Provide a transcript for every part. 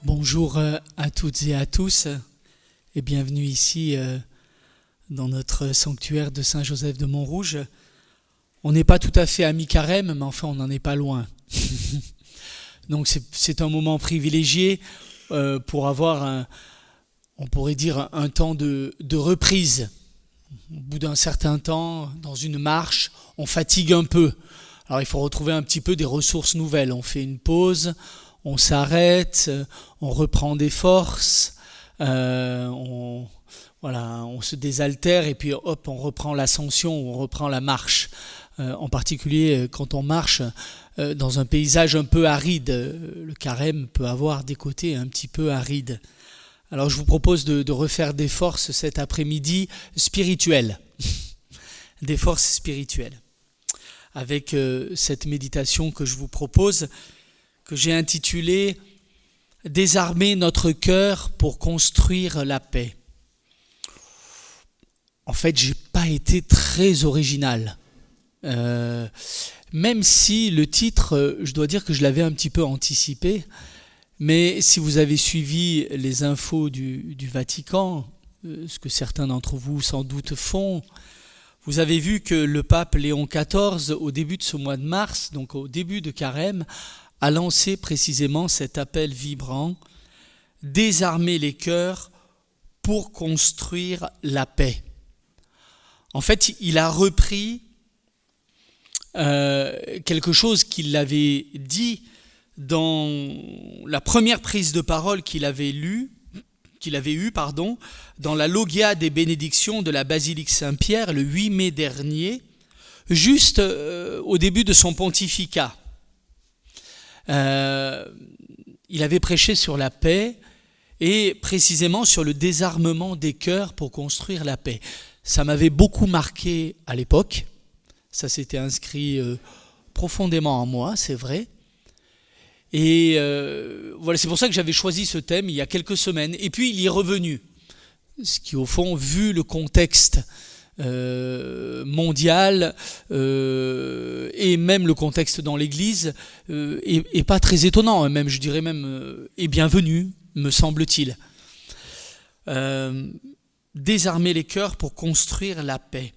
Bonjour à toutes et à tous et bienvenue ici dans notre sanctuaire de Saint-Joseph de Montrouge. On n'est pas tout à fait à mi-carême, mais enfin on n'en est pas loin. Donc c'est un moment privilégié pour avoir, on pourrait dire, un temps de reprise. Au bout d'un certain temps, dans une marche, on fatigue un peu. Alors il faut retrouver un petit peu des ressources nouvelles. On fait une pause, on s'arrête, on reprend des forces, on se désaltère et puis hop, on reprend l'ascension, on reprend la marche. En particulier quand on marche dans un paysage un peu aride. Le carême peut avoir des côtés un petit peu arides. Alors je vous propose de refaire des forces cet après-midi spirituelles, des forces spirituelles, avec cette méditation que je vous propose, que j'ai intitulée « Désarmer notre cœur pour construire la paix ». En fait, je n'ai pas été très original. Même si le titre, je dois dire que je l'avais un petit peu anticipé, mais si vous avez suivi les infos du Vatican, ce que certains d'entre vous sans doute font, vous avez vu que le pape Léon XIV, au début de ce mois de mars, donc au début de Carême, a lancé précisément cet appel vibrant « Désarmer les cœurs pour construire la paix ». En fait, il a repris quelque chose qu'il avait dit dans la première prise de parole qu'il avait eue dans la Logia des bénédictions de la basilique Saint-Pierre le 8 mai dernier, juste au début de son pontificat. Il avait prêché sur la paix et précisément sur le désarmement des cœurs pour construire la paix. Ça m'avait beaucoup marqué à l'époque, ça s'était inscrit profondément en moi, c'est vrai. Et voilà, c'est pour ça que j'avais choisi ce thème il y a quelques semaines. Et puis il y est revenu, ce qui au fond, vu le contexte mondial et même le contexte dans l'Église, est pas très étonnant, même je dirais même est bienvenu, me semble-t-il. Désarmer les cœurs pour construire la paix.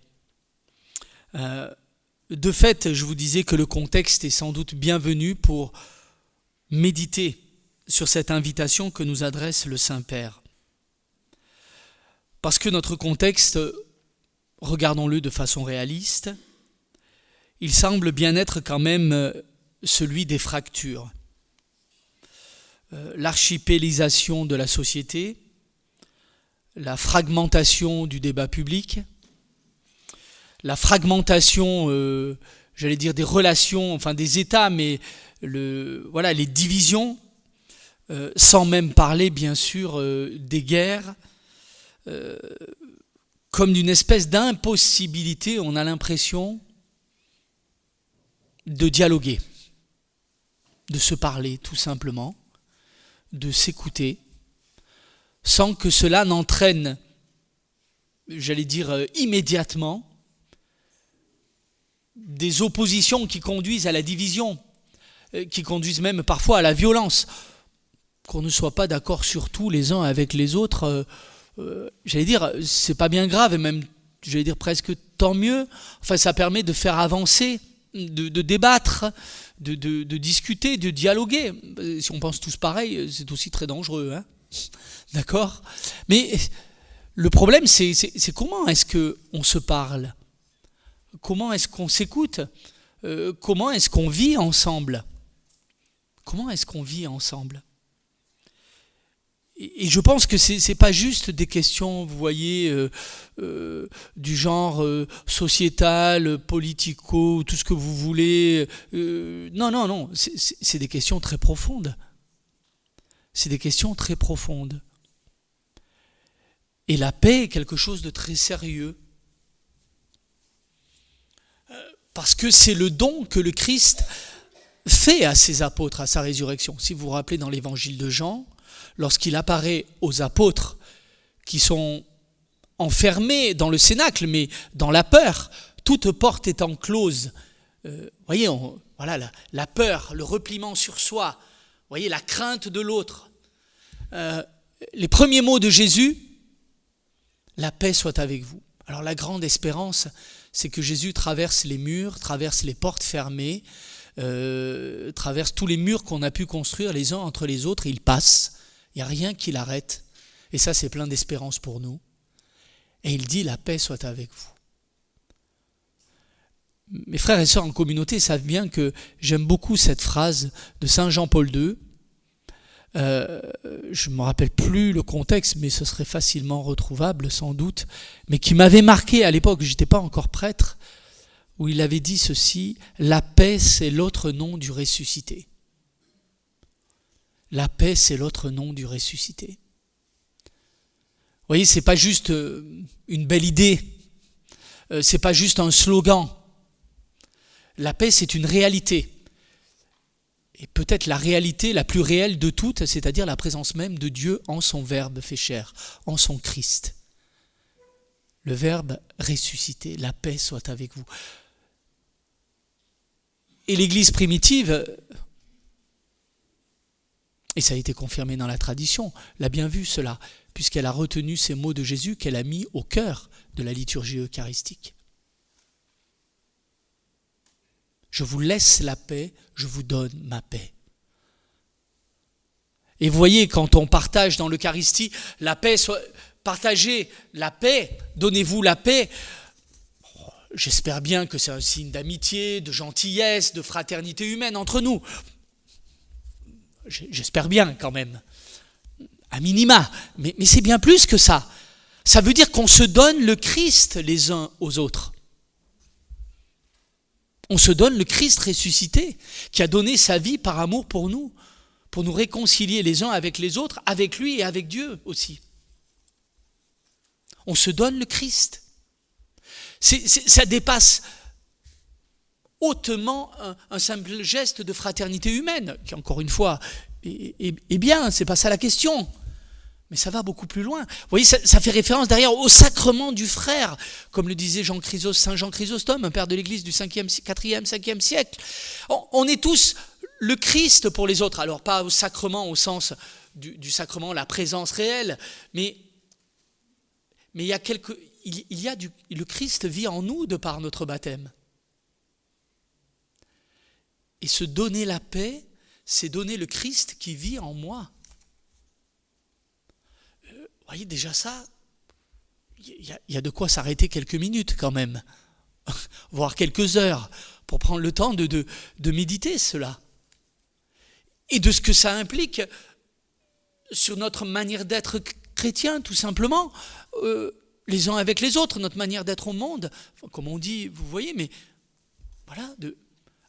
De fait, je vous disais que le contexte est sans doute bienvenu pour méditer sur cette invitation que nous adresse le Saint-Père. Parce que notre contexte, regardons-le de façon réaliste, il semble bien être quand même celui des fractures. L'archipélisation de la société, la fragmentation du débat public, la fragmentation, des relations, enfin des États, mais les divisions, sans même parler bien sûr des guerres, comme d'une espèce d'impossibilité, on a l'impression de dialoguer, de se parler tout simplement, de s'écouter, sans que cela n'entraîne, immédiatement, des oppositions qui conduisent à la division, qui conduisent même parfois à la violence. Qu'on ne soit pas d'accord sur tout les uns avec les autres, c'est pas bien grave, et même, presque tant mieux. Enfin, ça permet de faire avancer, de débattre, de discuter, de dialoguer. Si on pense tous pareil, c'est aussi très dangereux, hein ? D'accord ? Mais le problème, c'est comment est-ce qu'on se parle ? Comment est-ce qu'on s'écoute ? Comment est-ce qu'on vit ensemble ? Comment est-ce qu'on vit ensemble ? Et je pense que c'est pas juste des questions, vous voyez, du genre sociétal, politico, tout ce que vous voulez. Non, c'est des questions très profondes. C'est des questions très profondes. Et la paix est quelque chose de très sérieux. Parce que c'est le don que le Christ fait à ses apôtres, à sa résurrection. Si vous vous rappelez dans l'évangile de Jean, lorsqu'il apparaît aux apôtres qui sont enfermés dans le cénacle, mais dans la peur, toute porte étant close. Voyez, la peur, le repliement sur soi, voyez, la crainte de l'autre. les premiers mots de Jésus, la paix soit avec vous. Alors la grande espérance, c'est que Jésus traverse les murs, traverse les portes fermées, traverse tous les murs qu'on a pu construire les uns entre les autres, et il passe. Il n'y a rien qui l'arrête. Et ça, c'est plein d'espérance pour nous. Et il dit, la paix soit avec vous. Mes frères et sœurs en communauté savent bien que j'aime beaucoup cette phrase de Saint Jean-Paul II. Je ne me rappelle plus le contexte, mais ce serait facilement retrouvable sans doute, mais qui m'avait marqué à l'époque, je n'étais pas encore prêtre, où il avait dit ceci, la paix c'est l'autre nom du ressuscité. La paix c'est l'autre nom du ressuscité. Vous voyez, c'est pas juste une belle idée, c'est pas juste un slogan. La paix c'est une réalité. Et peut-être la réalité la plus réelle de toutes, c'est-à-dire la présence même de Dieu en son Verbe fait chair, en son Christ. Le Verbe ressuscité, la paix soit avec vous. Et l'Église primitive, et ça a été confirmé dans la tradition, l'a bien vu cela, puisqu'elle a retenu ces mots de Jésus qu'elle a mis au cœur de la liturgie eucharistique. Je vous laisse la paix, je vous donne ma paix. Et vous voyez, quand on partage dans l'Eucharistie, la paix, partagez la paix, donnez-vous la paix. J'espère bien que c'est un signe d'amitié, de gentillesse, de fraternité humaine entre nous. J'espère bien quand même, à minima. Mais c'est bien plus que ça. Ça veut dire qu'on se donne le Christ les uns aux autres. On se donne le Christ ressuscité, qui a donné sa vie par amour pour nous réconcilier les uns avec les autres, avec lui et avec Dieu aussi. On se donne le Christ. Ça dépasse hautement un simple geste de fraternité humaine, qui encore une fois est bien, c'est pas ça la question. Mais ça va beaucoup plus loin. Vous voyez, ça fait référence derrière au sacrement du frère, comme le disait Saint Jean Chrysostome, un père de l'Église du 4e, 5e siècle. On est tous le Christ pour les autres. Alors pas au sacrement au sens du sacrement, la présence réelle, mais il y a le Christ vit en nous de par notre baptême. Et se donner la paix, c'est donner le Christ qui vit en moi. Vous voyez, déjà ça, il y a de quoi s'arrêter quelques minutes quand même, voire quelques heures, pour prendre le temps de méditer cela. Et de ce que ça implique sur notre manière d'être chrétien, tout simplement, les uns avec les autres, notre manière d'être au monde, comme on dit, vous voyez, mais voilà,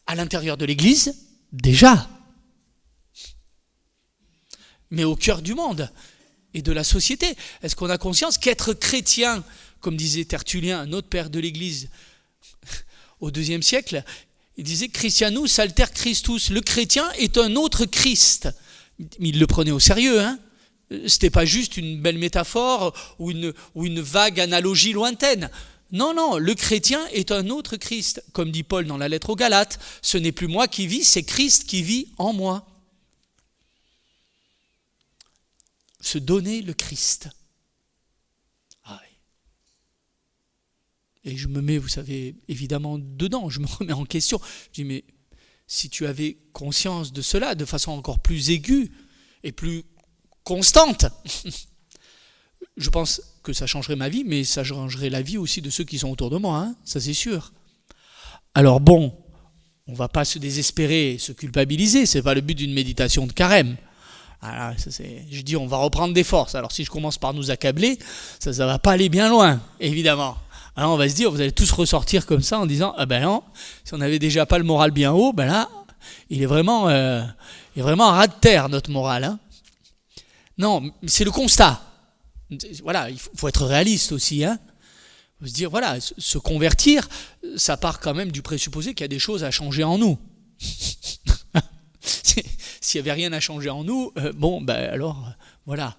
à l'intérieur de l'Église, déjà, mais au cœur du monde et de la société. Est-ce qu'on a conscience qu'être chrétien, comme disait Tertullien, un autre père de l'Église au IIe siècle, il disait « Christianus alter Christus », le chrétien est un autre Christ. Il le prenait au sérieux, hein. C'était pas juste une belle métaphore ou une vague analogie lointaine. Non, le chrétien est un autre Christ. Comme dit Paul dans la lettre aux Galates, ce n'est plus moi qui vis, c'est Christ qui vit en moi. Se donner le Christ. Ah oui. Et je me mets, vous savez, évidemment dedans, je me remets en question. Je dis, mais si tu avais conscience de cela de façon encore plus aiguë et plus constante, je pense que ça changerait ma vie, mais ça changerait la vie aussi de ceux qui sont autour de moi, hein, ça c'est sûr. Alors bon, on ne va pas se désespérer, se culpabiliser, ce n'est pas le but d'une méditation de carême. Alors, je dis on va reprendre des forces. Alors si je commence par nous accabler, ça ne va pas aller bien loin, évidemment. Alors on va se dire, vous allez tous ressortir comme ça en disant, ah ben non, si on n'avait déjà pas le moral bien haut, ben là, il est vraiment à ras de terre notre moral. Hein. Non, c'est le constat. Voilà, il faut être réaliste aussi. Hein. Il faut se dire, voilà, se convertir, ça part quand même du présupposé qu'il y a des choses à changer en nous. S'il n'y avait rien à changer en nous, alors, voilà.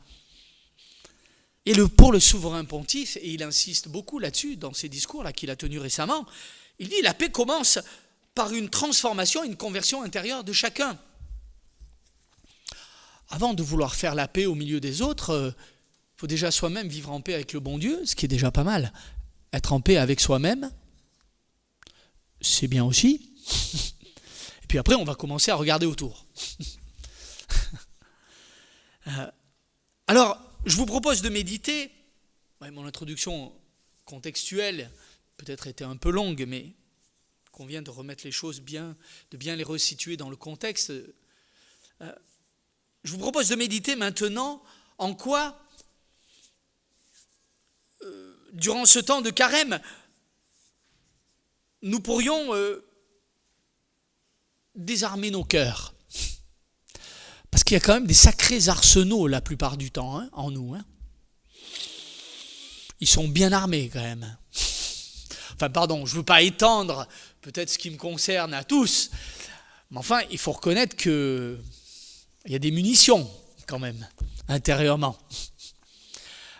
Et pour le souverain pontife, et il insiste beaucoup là-dessus dans ses discours là, qu'il a tenus récemment, il dit la paix commence par une transformation, une conversion intérieure de chacun. avant de vouloir faire la paix au milieu des autres, il faut déjà soi-même vivre en paix avec le bon Dieu, ce qui est déjà pas mal. Être en paix avec soi-même, c'est bien aussi. Et puis après, on va commencer à regarder autour. Alors, je vous propose de méditer. Ouais, mon introduction contextuelle peut-être était un peu longue, mais il convient de remettre les choses bien, de bien les resituer dans le contexte. Je vous propose de méditer maintenant en quoi, durant ce temps de carême, nous pourrions désarmer nos cœurs. Parce qu'il y a quand même des sacrés arsenaux la plupart du temps en nous. Ils sont bien armés quand même. Enfin pardon, je ne veux pas étendre peut-être ce qui me concerne à tous, mais enfin il faut reconnaître qu'il y a des munitions quand même intérieurement.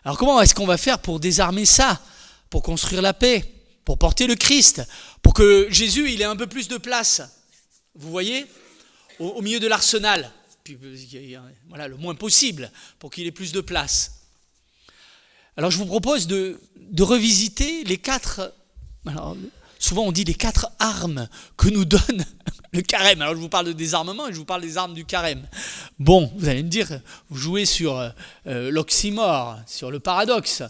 Alors comment est-ce qu'on va faire pour désarmer ça, pour construire la paix, pour porter le Christ, pour que Jésus il ait un peu plus de place, vous voyez, au milieu de l'arsenal, puis voilà, le moins possible pour qu'il ait plus de place. Alors je vous propose de revisiter les 4, alors souvent on dit les 4 armes que nous donne le carême. Alors je vous parle de désarmement et je vous parle des armes du carême. Bon, vous allez me dire, vous jouez sur l'oxymore, sur le paradoxe.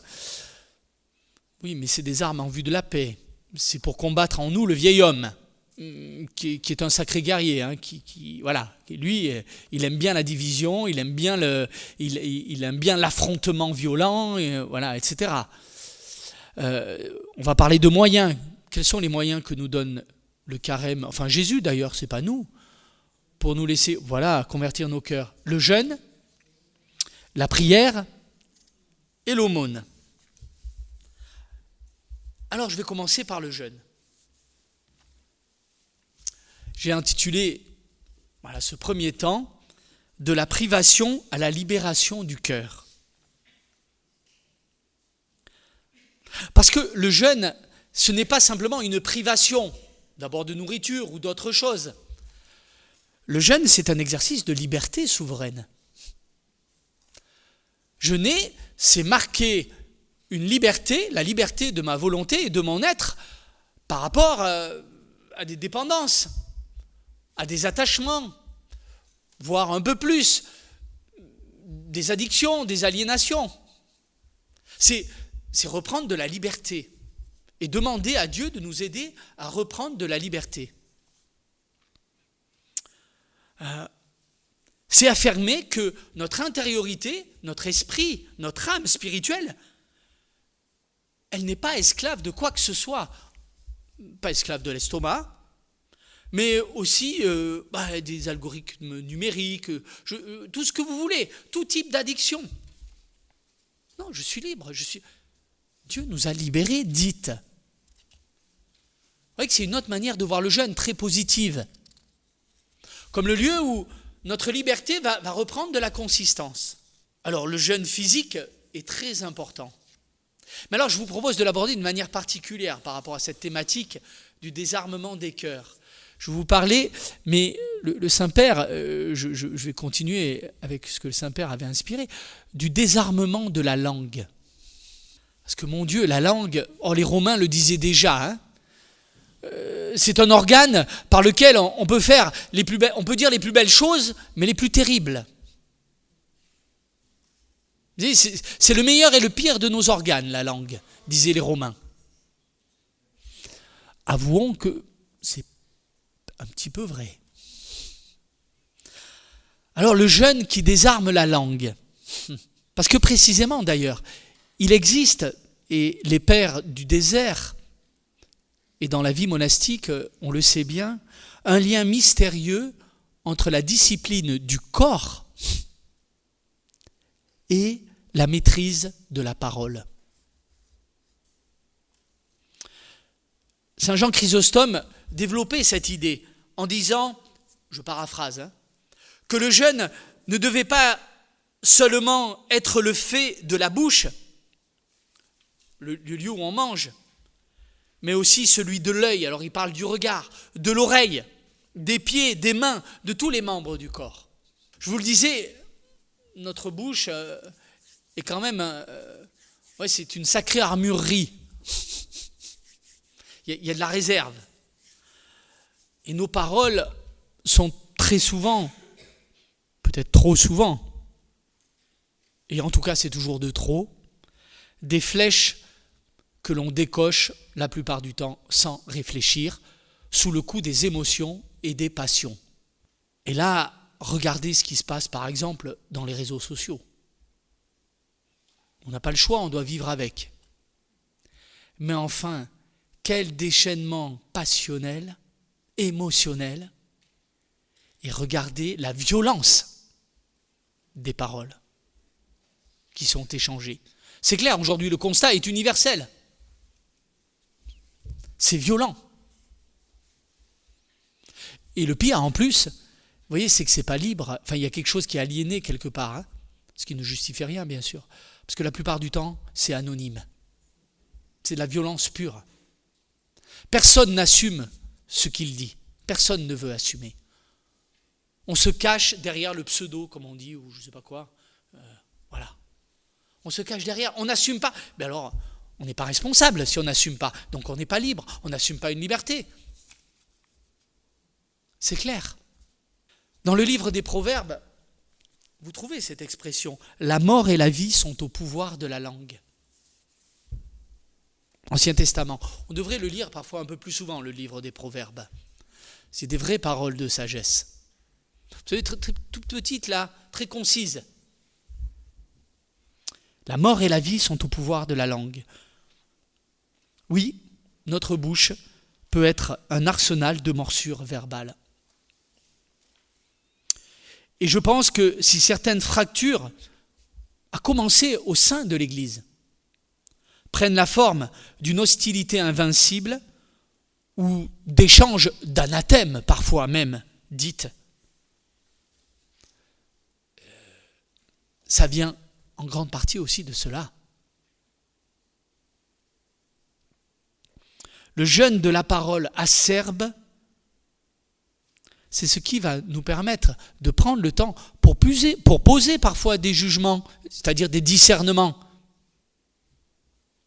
Oui, mais c'est des armes en vue de la paix. C'est pour combattre en nous le vieil homme, qui est un sacré guerrier, voilà. Lui, il aime bien la division, il aime bien l'affrontement violent, voilà, etc. On va parler de moyens. Quels sont les moyens que nous donne le carême, enfin Jésus d'ailleurs, c'est pas nous, pour nous laisser, voilà, convertir nos cœurs? Le jeûne, la prière et l'aumône. Alors je vais commencer par le jeûne. J'ai intitulé ce premier temps de la privation à la libération du cœur. Parce que le jeûne, ce n'est pas simplement une privation, d'abord de nourriture ou d'autre chose. Le jeûne, c'est un exercice de liberté souveraine. Jeûner, c'est marquer une liberté, la liberté de ma volonté et de mon être par rapport à des dépendances, à des attachements, voire un peu plus, des addictions, des aliénations. C'est reprendre de la liberté et demander à Dieu de nous aider à reprendre de la liberté. C'est affirmer que notre intériorité, notre esprit, notre âme spirituelle, elle n'est pas esclave de quoi que ce soit. Pas esclave de l'estomac, mais aussi des algorithmes numériques, tout ce que vous voulez, tout type d'addiction. Non, je suis libre. Dieu nous a libérés, dites. Vous voyez que c'est une autre manière de voir le jeûne, très positive. Comme le lieu où notre liberté va reprendre de la consistance. Alors le jeûne physique est très important. Mais alors je vous propose de l'aborder d'une manière particulière par rapport à cette thématique du désarmement des cœurs. Je vais vous parler, mais le Saint-Père, je vais continuer avec ce que le Saint-Père avait inspiré, du désarmement de la langue. Parce que mon Dieu, la langue, les Romains le disaient déjà, c'est un organe par lequel on peut faire on peut dire les plus belles choses, mais les plus terribles. C'est le meilleur et le pire de nos organes, la langue, disaient les Romains. Avouons que c'est un petit peu vrai. Alors le jeûne qui désarme la langue, parce que précisément d'ailleurs, il existe, et les pères du désert, et dans la vie monastique, on le sait bien, un lien mystérieux entre la discipline du corps et la maîtrise de la parole. Saint Jean Chrysostome développait cette idée en disant, je paraphrase, que le jeûne ne devait pas seulement être le fait de la bouche, le lieu où on mange, mais aussi celui de l'œil. Alors il parle du regard, de l'oreille, des pieds, des mains, de tous les membres du corps. Je vous le disais, notre bouche est quand même... c'est une sacrée armurerie. Il y a de la réserve. Et nos paroles sont très souvent, peut-être trop souvent, et en tout cas c'est toujours de trop, des flèches que l'on décoche la plupart du temps sans réfléchir, sous le coup des émotions et des passions. Et là, regardez ce qui se passe par exemple dans les réseaux sociaux. On n'a pas le choix, on doit vivre avec. Mais enfin, quel déchaînement passionnel, émotionnel, et regardez la violence des paroles qui sont échangées. C'est clair, aujourd'hui le constat est universel. C'est violent. Et le pire en plus, vous voyez, c'est que c'est pas libre. Enfin, il y a quelque chose qui est aliéné quelque part, hein, ce qui ne justifie rien, bien sûr. Parce que la plupart du temps, c'est anonyme. C'est de la violence pure. Personne n'assume ce qu'il dit. Personne ne veut assumer. On se cache derrière le pseudo, comme on dit, ou je ne sais pas quoi. Voilà. On se cache derrière, on n'assume pas. Mais alors, on n'est pas responsable si on n'assume pas. Donc on n'est pas libre, on n'assume pas une liberté. C'est clair. Dans le livre des Proverbes, vous trouvez cette expression « La mort et la vie sont au pouvoir de la langue ». Ancien Testament. On devrait le lire parfois un peu plus souvent, le livre des Proverbes. C'est des vraies paroles de sagesse. Vous savez, toute petite là, très concise. La mort et la vie sont au pouvoir de la langue. Oui, notre bouche peut être un arsenal de morsures verbales. Et je pense que si certaines fractures, à commencer au sein de l'Église, prennent la forme d'une hostilité invincible ou d'échanges d'anathèmes, parfois même dites, ça vient en grande partie aussi de cela. Le jeûne de la parole acerbe, c'est ce qui va nous permettre de prendre le temps pour poser parfois des jugements, c'est-à-dire des discernements.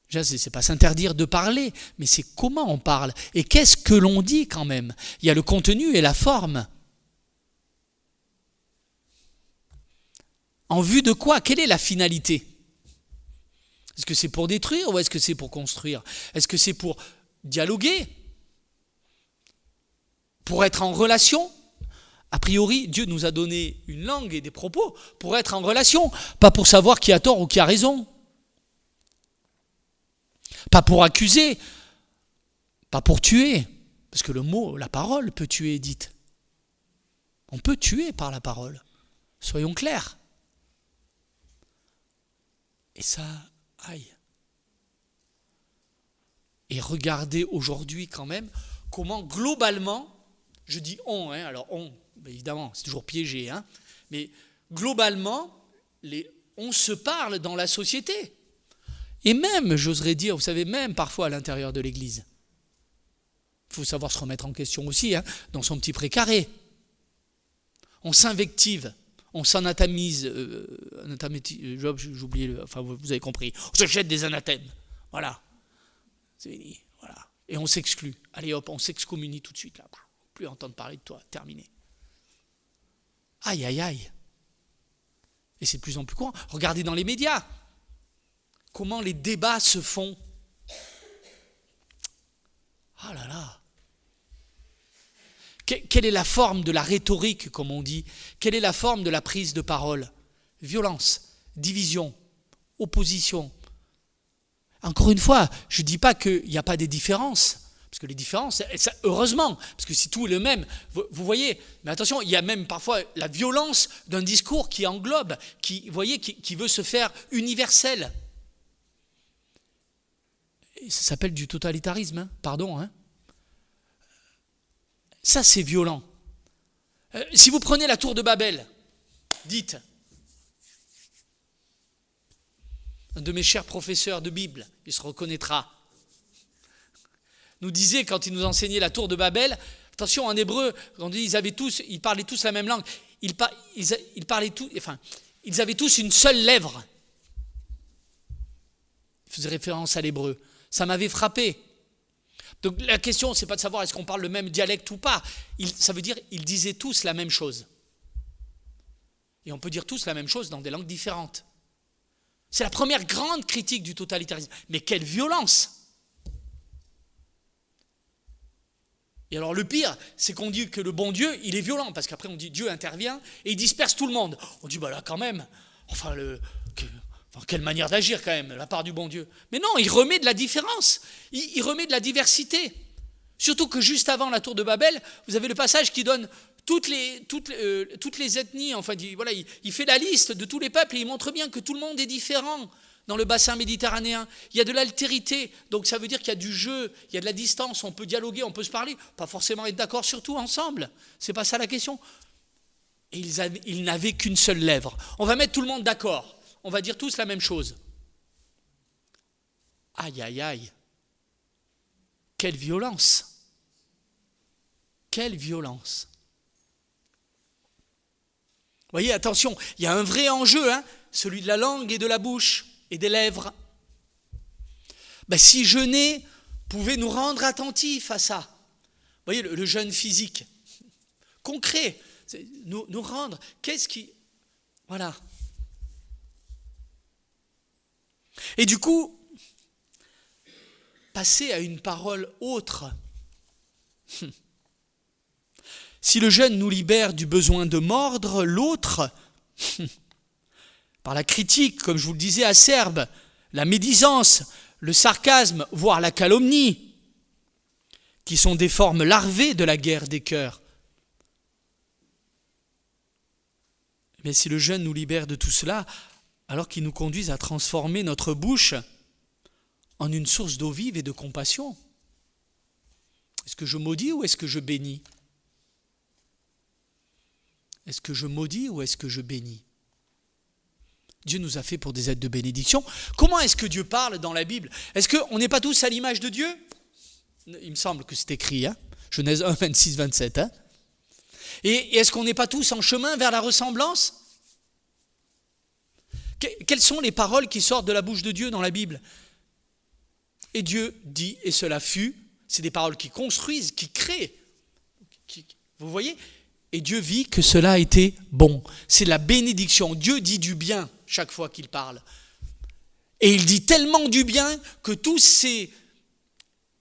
Déjà, ce n'est pas s'interdire de parler, mais c'est comment on parle et qu'est-ce que l'on dit quand même. Il y a le contenu et la forme. En vue de quoi? Quelle est la finalité? Est-ce que c'est pour détruire ou est-ce que c'est pour construire? Est-ce que c'est pour dialoguer? Pour être en relation? A priori, Dieu nous a donné une langue et des propos pour être en relation, pas pour savoir qui a tort ou qui a raison. Pas pour accuser, pas pour tuer, parce que le mot, la parole peut tuer, dites. On peut tuer par la parole, soyons clairs. Et ça, aïe. Et regardez aujourd'hui quand même comment globalement, je dis on, alors on, évidemment, c'est toujours piégé, mais globalement, on se parle dans la société. Et même, j'oserais dire, vous savez, même parfois à l'intérieur de l'Église. Il faut savoir se remettre en question aussi, dans son petit précaré. On s'invective, on s'anathamise, j'ai oublié, enfin vous avez compris, on se jette des anathèmes, voilà. C'est fini, voilà. Et on s'exclut. Allez hop, on s'excommunie tout de suite, là. Plus entendre parler de toi, terminé. Aïe, aïe, aïe. Et c'est de plus en plus courant. Regardez dans les médias. Comment les débats se font. Ah là là. Quelle est la forme de la rhétorique, comme on dit? Quelle est la forme de la prise de parole? Violence, division, opposition. Encore une fois, je ne dis pas qu'il n'y a pas des différences. Parce que les différences, ça, heureusement, parce que si tout est le même, vous voyez, mais attention, il y a même parfois la violence d'un discours qui englobe, qui veut se faire universel. Et ça s'appelle du totalitarisme, pardon. Ça, c'est violent. Si vous prenez la tour de Babel, dites, un de mes chers professeurs de Bible, il se reconnaîtra, nous disait quand il nous enseignait la tour de Babel, attention en hébreu, on dit ils parlaient tous la même langue, ils ils avaient tous une seule lèvre. Il faisait référence à l'hébreu. Ça m'avait frappé. Donc la question, c'est pas de savoir est-ce qu'on parle le même dialecte ou pas. Ça veut dire ils disaient tous la même chose. Et on peut dire tous la même chose dans des langues différentes. C'est la première grande critique du totalitarisme. Mais quelle violence! Et alors le pire, c'est qu'on dit que le bon Dieu, il est violent, parce qu'après on dit Dieu intervient et il disperse tout le monde. On dit, là quand même, quelle manière d'agir quand même, de la part du bon Dieu. Mais non, il remet de la différence, il remet de la diversité. Surtout que juste avant la tour de Babel, vous avez le passage qui donne toutes les ethnies, il fait la liste de tous les peuples et il montre bien que tout le monde est différent. Dans le bassin méditerranéen, il y a de l'altérité, donc ça veut dire qu'il y a du jeu, il y a de la distance, on peut dialoguer, on peut se parler, pas forcément être d'accord sur tout ensemble, c'est pas ça la question. Et ils n'avaient qu'une seule lèvre. On va mettre tout le monde d'accord, on va dire tous la même chose. Aïe, aïe, aïe, quelle violence, quelle violence. Vous voyez, attention, il y a un vrai enjeu, celui de la langue et de la bouche. Et des lèvres. Si jeûner pouvait nous rendre attentifs à ça. Vous voyez, le jeûne physique, concret, nous rendre. Qu'est-ce qui... Voilà. Et du coup, passer à une parole autre. Si le jeûne nous libère du besoin de mordre l'autre... par la critique, comme je vous le disais, acerbe, la médisance, le sarcasme, voire la calomnie, qui sont des formes larvées de la guerre des cœurs. Mais si le jeûne nous libère de tout cela, alors qu'il nous conduise à transformer notre bouche en une source d'eau vive et de compassion, est-ce que je maudis ou est-ce que je bénis? Est-ce que je maudis ou est-ce que je bénis? Dieu nous a fait pour des êtres de bénédiction. Comment est-ce que Dieu parle dans la Bible? Est-ce qu'on n'est pas tous à l'image de Dieu? Il me semble que c'est écrit, Genèse 1, 26, 27. Et est-ce qu'on n'est pas tous en chemin vers la ressemblance? Quelles sont les paroles qui sortent de la bouche de Dieu dans la Bible? Et Dieu dit, et cela fut. C'est des paroles qui construisent, qui créent. Vous voyez? Et Dieu vit que cela était bon. C'est la bénédiction. Dieu dit du bien chaque fois qu'il parle. Et il dit tellement du bien que tous ces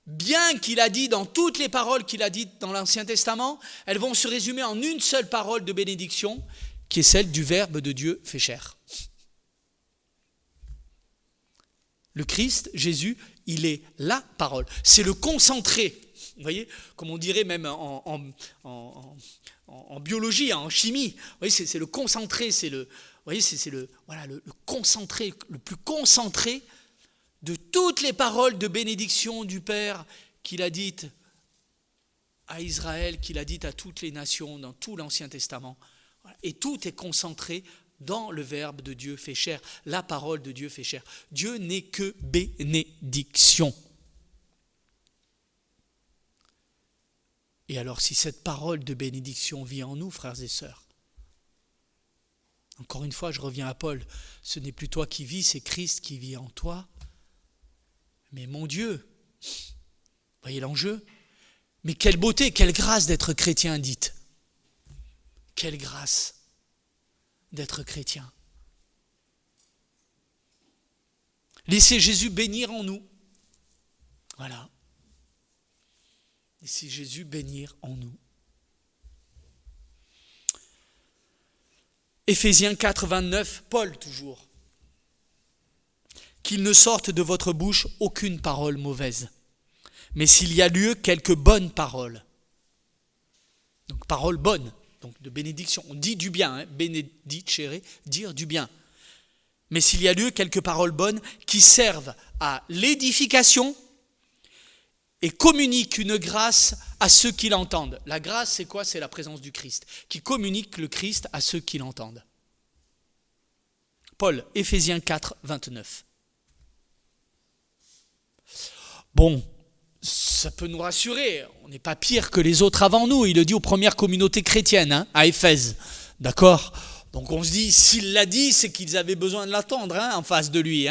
biens qu'il a dit dans toutes les paroles qu'il a dites dans l'Ancien Testament, elles vont se résumer en une seule parole de bénédiction, qui est celle du Verbe de Dieu fait chair. Le Christ, Jésus, il est la parole. C'est le concentré. Vous voyez, comme on dirait même en biologie, en chimie, vous voyez, c'est le concentré, c'est le concentré, le plus concentré de toutes les paroles de bénédiction du Père qu'il a dites à Israël, qu'il a dites à toutes les nations dans tout l'Ancien Testament. Et tout est concentré dans le Verbe de Dieu fait chair, la parole de Dieu fait chair. Dieu n'est que bénédiction. Et alors, si cette parole de bénédiction vit en nous, frères et sœurs, encore une fois, je reviens à Paul, ce n'est plus toi qui vis, c'est Christ qui vit en toi. Mais mon Dieu, voyez l'enjeu? Mais quelle beauté, quelle grâce d'être chrétien, dites. Quelle grâce d'être chrétien. Laissez Jésus bénir en nous. Voilà. Laissez Jésus bénir en nous. Éphésiens 4, 29, Paul toujours. Qu'il ne sorte de votre bouche aucune parole mauvaise, mais s'il y a lieu, quelques bonnes paroles. Donc paroles bonnes, donc de bénédiction. On dit du bien, bénédicere, dire du bien. Mais s'il y a lieu, quelques paroles bonnes qui servent à l'édification et communique une grâce à ceux qui l'entendent. La grâce, c'est quoi? C'est la présence du Christ, qui communique le Christ à ceux qui l'entendent. Paul, Éphésiens 4, 29. Bon, ça peut nous rassurer, on n'est pas pire que les autres avant nous, il le dit aux premières communautés chrétiennes, à Éphèse, d'accord? Donc on se dit, s'il l'a dit, c'est qu'ils avaient besoin de l'attendre en face de lui.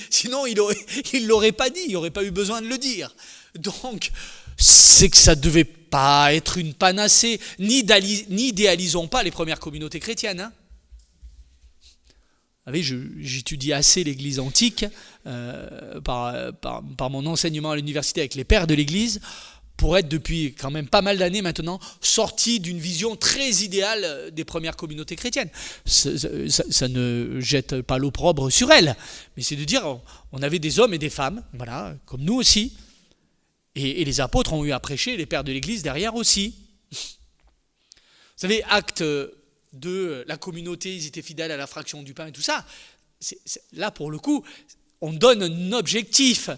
Sinon, il ne l'aurait pas dit, il n'aurait pas eu besoin de le dire. Donc, c'est que ça ne devait pas être une panacée. N'idéalisons pas les premières communautés chrétiennes. Vous savez, j'étudie assez l'Église antique par mon enseignement à l'université avec les pères de l'Église, pour être depuis quand même pas mal d'années maintenant sorti d'une vision très idéale des premières communautés chrétiennes. Ça ne jette pas l'opprobre sur elles, mais c'est de dire on avait des hommes et des femmes, voilà, comme nous aussi, et les apôtres ont eu à prêcher, les pères de l'Église derrière aussi. Vous savez, acte 2, la communauté, ils étaient fidèles à la fraction du pain et tout ça. Là, pour le coup, on donne un objectif.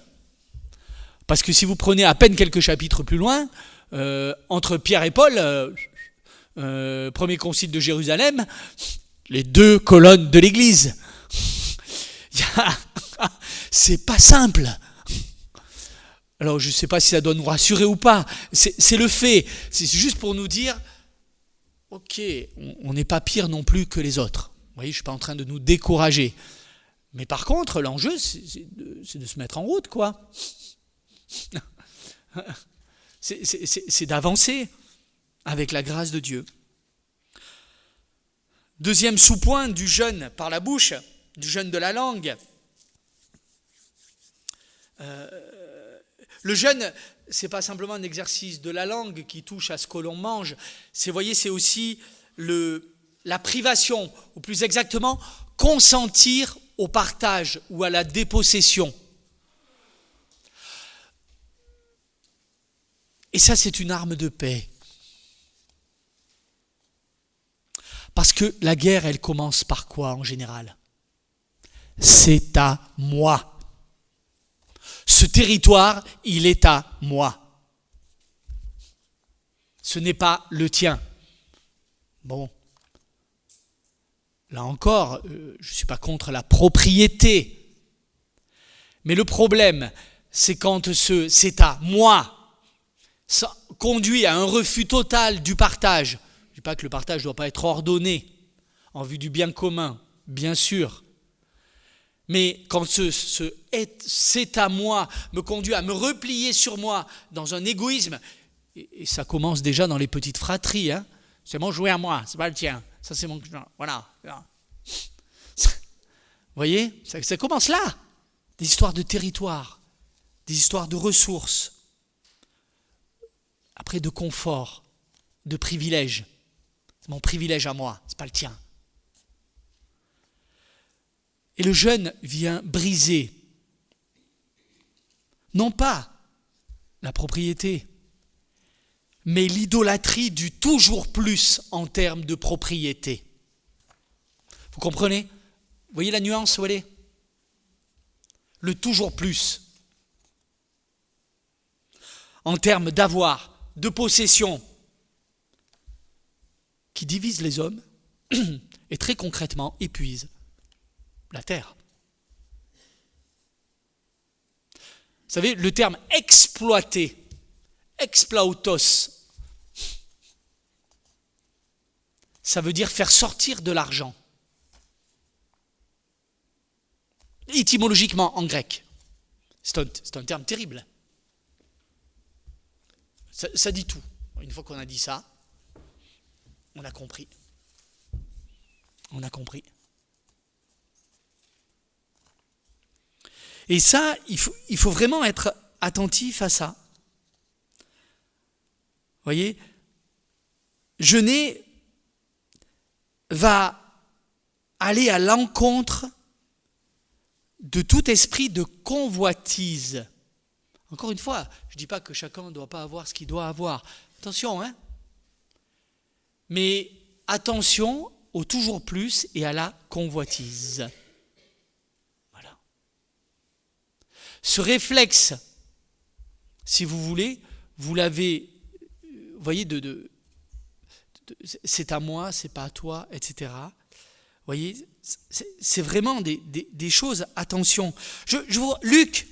Parce que si vous prenez à peine quelques chapitres plus loin, entre Pierre et Paul, premier concile de Jérusalem, les 2 colonnes de l'Église. C'est pas simple. Alors je ne sais pas si ça doit nous rassurer ou pas. C'est le fait. C'est juste pour nous dire, ok, on n'est pas pire non plus que les autres. Vous voyez, je ne suis pas en train de nous décourager. Mais par contre, l'enjeu, c'est de se mettre en route, quoi. C'est d'avancer avec la grâce de Dieu. Deuxième sous-point du jeûne par la bouche, du jeûne de la langue. Le jeûne, c'est pas simplement un exercice de la langue qui touche à ce que l'on mange. C'est aussi la privation, ou plus exactement, consentir au partage ou à la dépossession. Et ça, c'est une arme de paix. Parce que la guerre, elle commence par quoi en général ? C'est à moi. Ce territoire, il est à moi. Ce n'est pas le tien. Bon. Là encore, je ne suis pas contre la propriété. Mais le problème, c'est quand c'est à moi, ça conduit à un refus total du partage. Je ne dis pas que le partage ne doit pas être ordonné en vue du bien commun, bien sûr. Mais quand c'est à moi me conduit à me replier sur moi dans un égoïsme, et ça commence déjà dans les petites fratries, c'est mon jouet à moi, c'est pas le tien, ça c'est mon... Voilà. Vous voyez, ça commence là. Des histoires de territoire, des histoires de ressources, après de confort, de privilège. C'est mon privilège à moi, c'est pas le tien. Et le jeûne vient briser, non pas la propriété, mais l'idolâtrie du toujours plus en termes de propriété. Vous comprenez ? Vous voyez la nuance où elle est ? Le toujours plus. En termes d'avoir, de possession, qui divise les hommes et très concrètement épuise la terre. Vous savez, le terme exploiter, explautos, ça veut dire faire sortir de l'argent. Étymologiquement en grec. C'est un terme terrible. Ça dit tout. Une fois qu'on a dit ça, on a compris. On a compris. Et ça, il faut vraiment être attentif à ça. Vous voyez, jeûner va aller à l'encontre de tout esprit de convoitise. Encore une fois, je ne dis pas que chacun ne doit pas avoir ce qu'il doit avoir. Attention, mais attention au toujours plus et à la convoitise. Voilà. Ce réflexe, si vous voulez, vous l'avez, vous voyez, c'est à moi, c'est pas à toi, etc. Vous voyez, c'est vraiment des choses, attention. Je vois Luc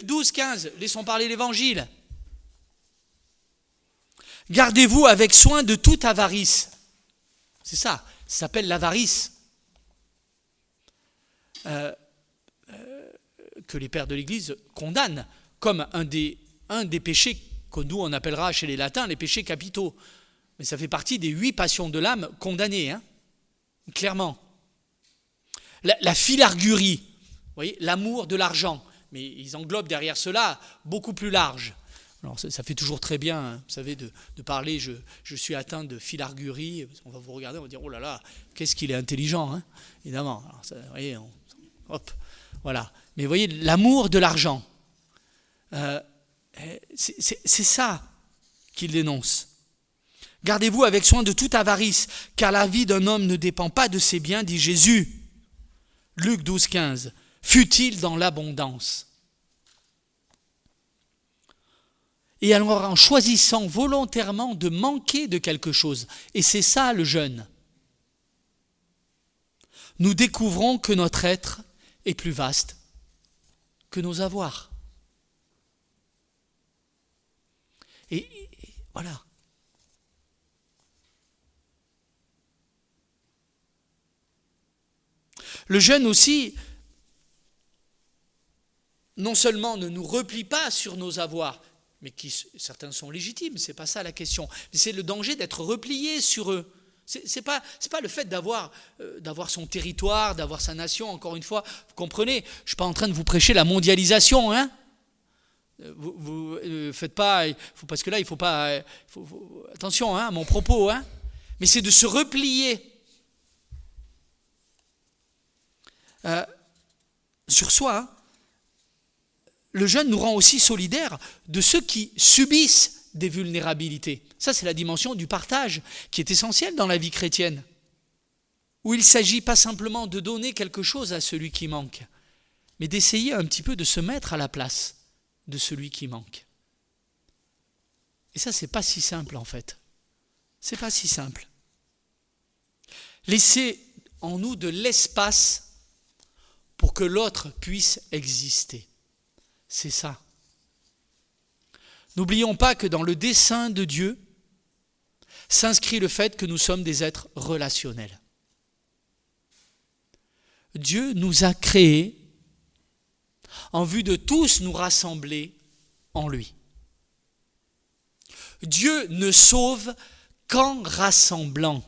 12, 15, laissons parler l'évangile. Gardez-vous avec soin de toute avarice. C'est ça, Ça s'appelle l'avarice. Que les pères de l'Église condamnent comme un des péchés que nous on appellera chez les latins les péchés capitaux. Mais ça fait partie des 8 passions de l'âme condamnées, clairement. La filargurie, vous voyez, l'amour de l'argent, mais ils englobent derrière cela beaucoup plus large. Alors ça fait toujours très bien, vous savez, de parler, je suis atteint de filargurie, on va vous regarder, on va dire, oh là là, qu'est-ce qu'il est intelligent, évidemment. Alors ça, vous voyez, hop, voilà. Mais vous voyez, l'amour de l'argent, c'est ça qu'il dénonce. Gardez-vous avec soin de toute avarice, car la vie d'un homme ne dépend pas de ses biens, dit Jésus. Luc 12, 15. Fut-il dans l'abondance. Et alors en choisissant volontairement de manquer de quelque chose, et c'est ça le jeûne, nous découvrons que notre être est plus vaste que nos avoirs. Et voilà. Le jeûne aussi, non seulement ne nous replie pas sur nos avoirs, mais certains sont légitimes, c'est pas ça la question, mais c'est le danger d'être replié sur eux. C'est pas le fait d'avoir son territoire, d'avoir sa nation, encore une fois, vous comprenez, je ne suis pas en train de vous prêcher la mondialisation, Vous faites pas, parce que là, il faut pas, attention à mon propos, mais c'est de se replier sur soi. Le jeûne nous rend aussi solidaires de ceux qui subissent des vulnérabilités. Ça, c'est la dimension du partage qui est essentielle dans la vie chrétienne, où il ne s'agit pas simplement de donner quelque chose à celui qui manque, mais d'essayer un petit peu de se mettre à la place de celui qui manque. Et ça, c'est pas si simple en fait. C'est pas si simple. Laisser en nous de l'espace pour que l'autre puisse exister. C'est ça. N'oublions pas que dans le dessein de Dieu s'inscrit le fait que nous sommes des êtres relationnels. Dieu nous a créés en vue de tous nous rassembler en lui. Dieu ne sauve qu'en rassemblant.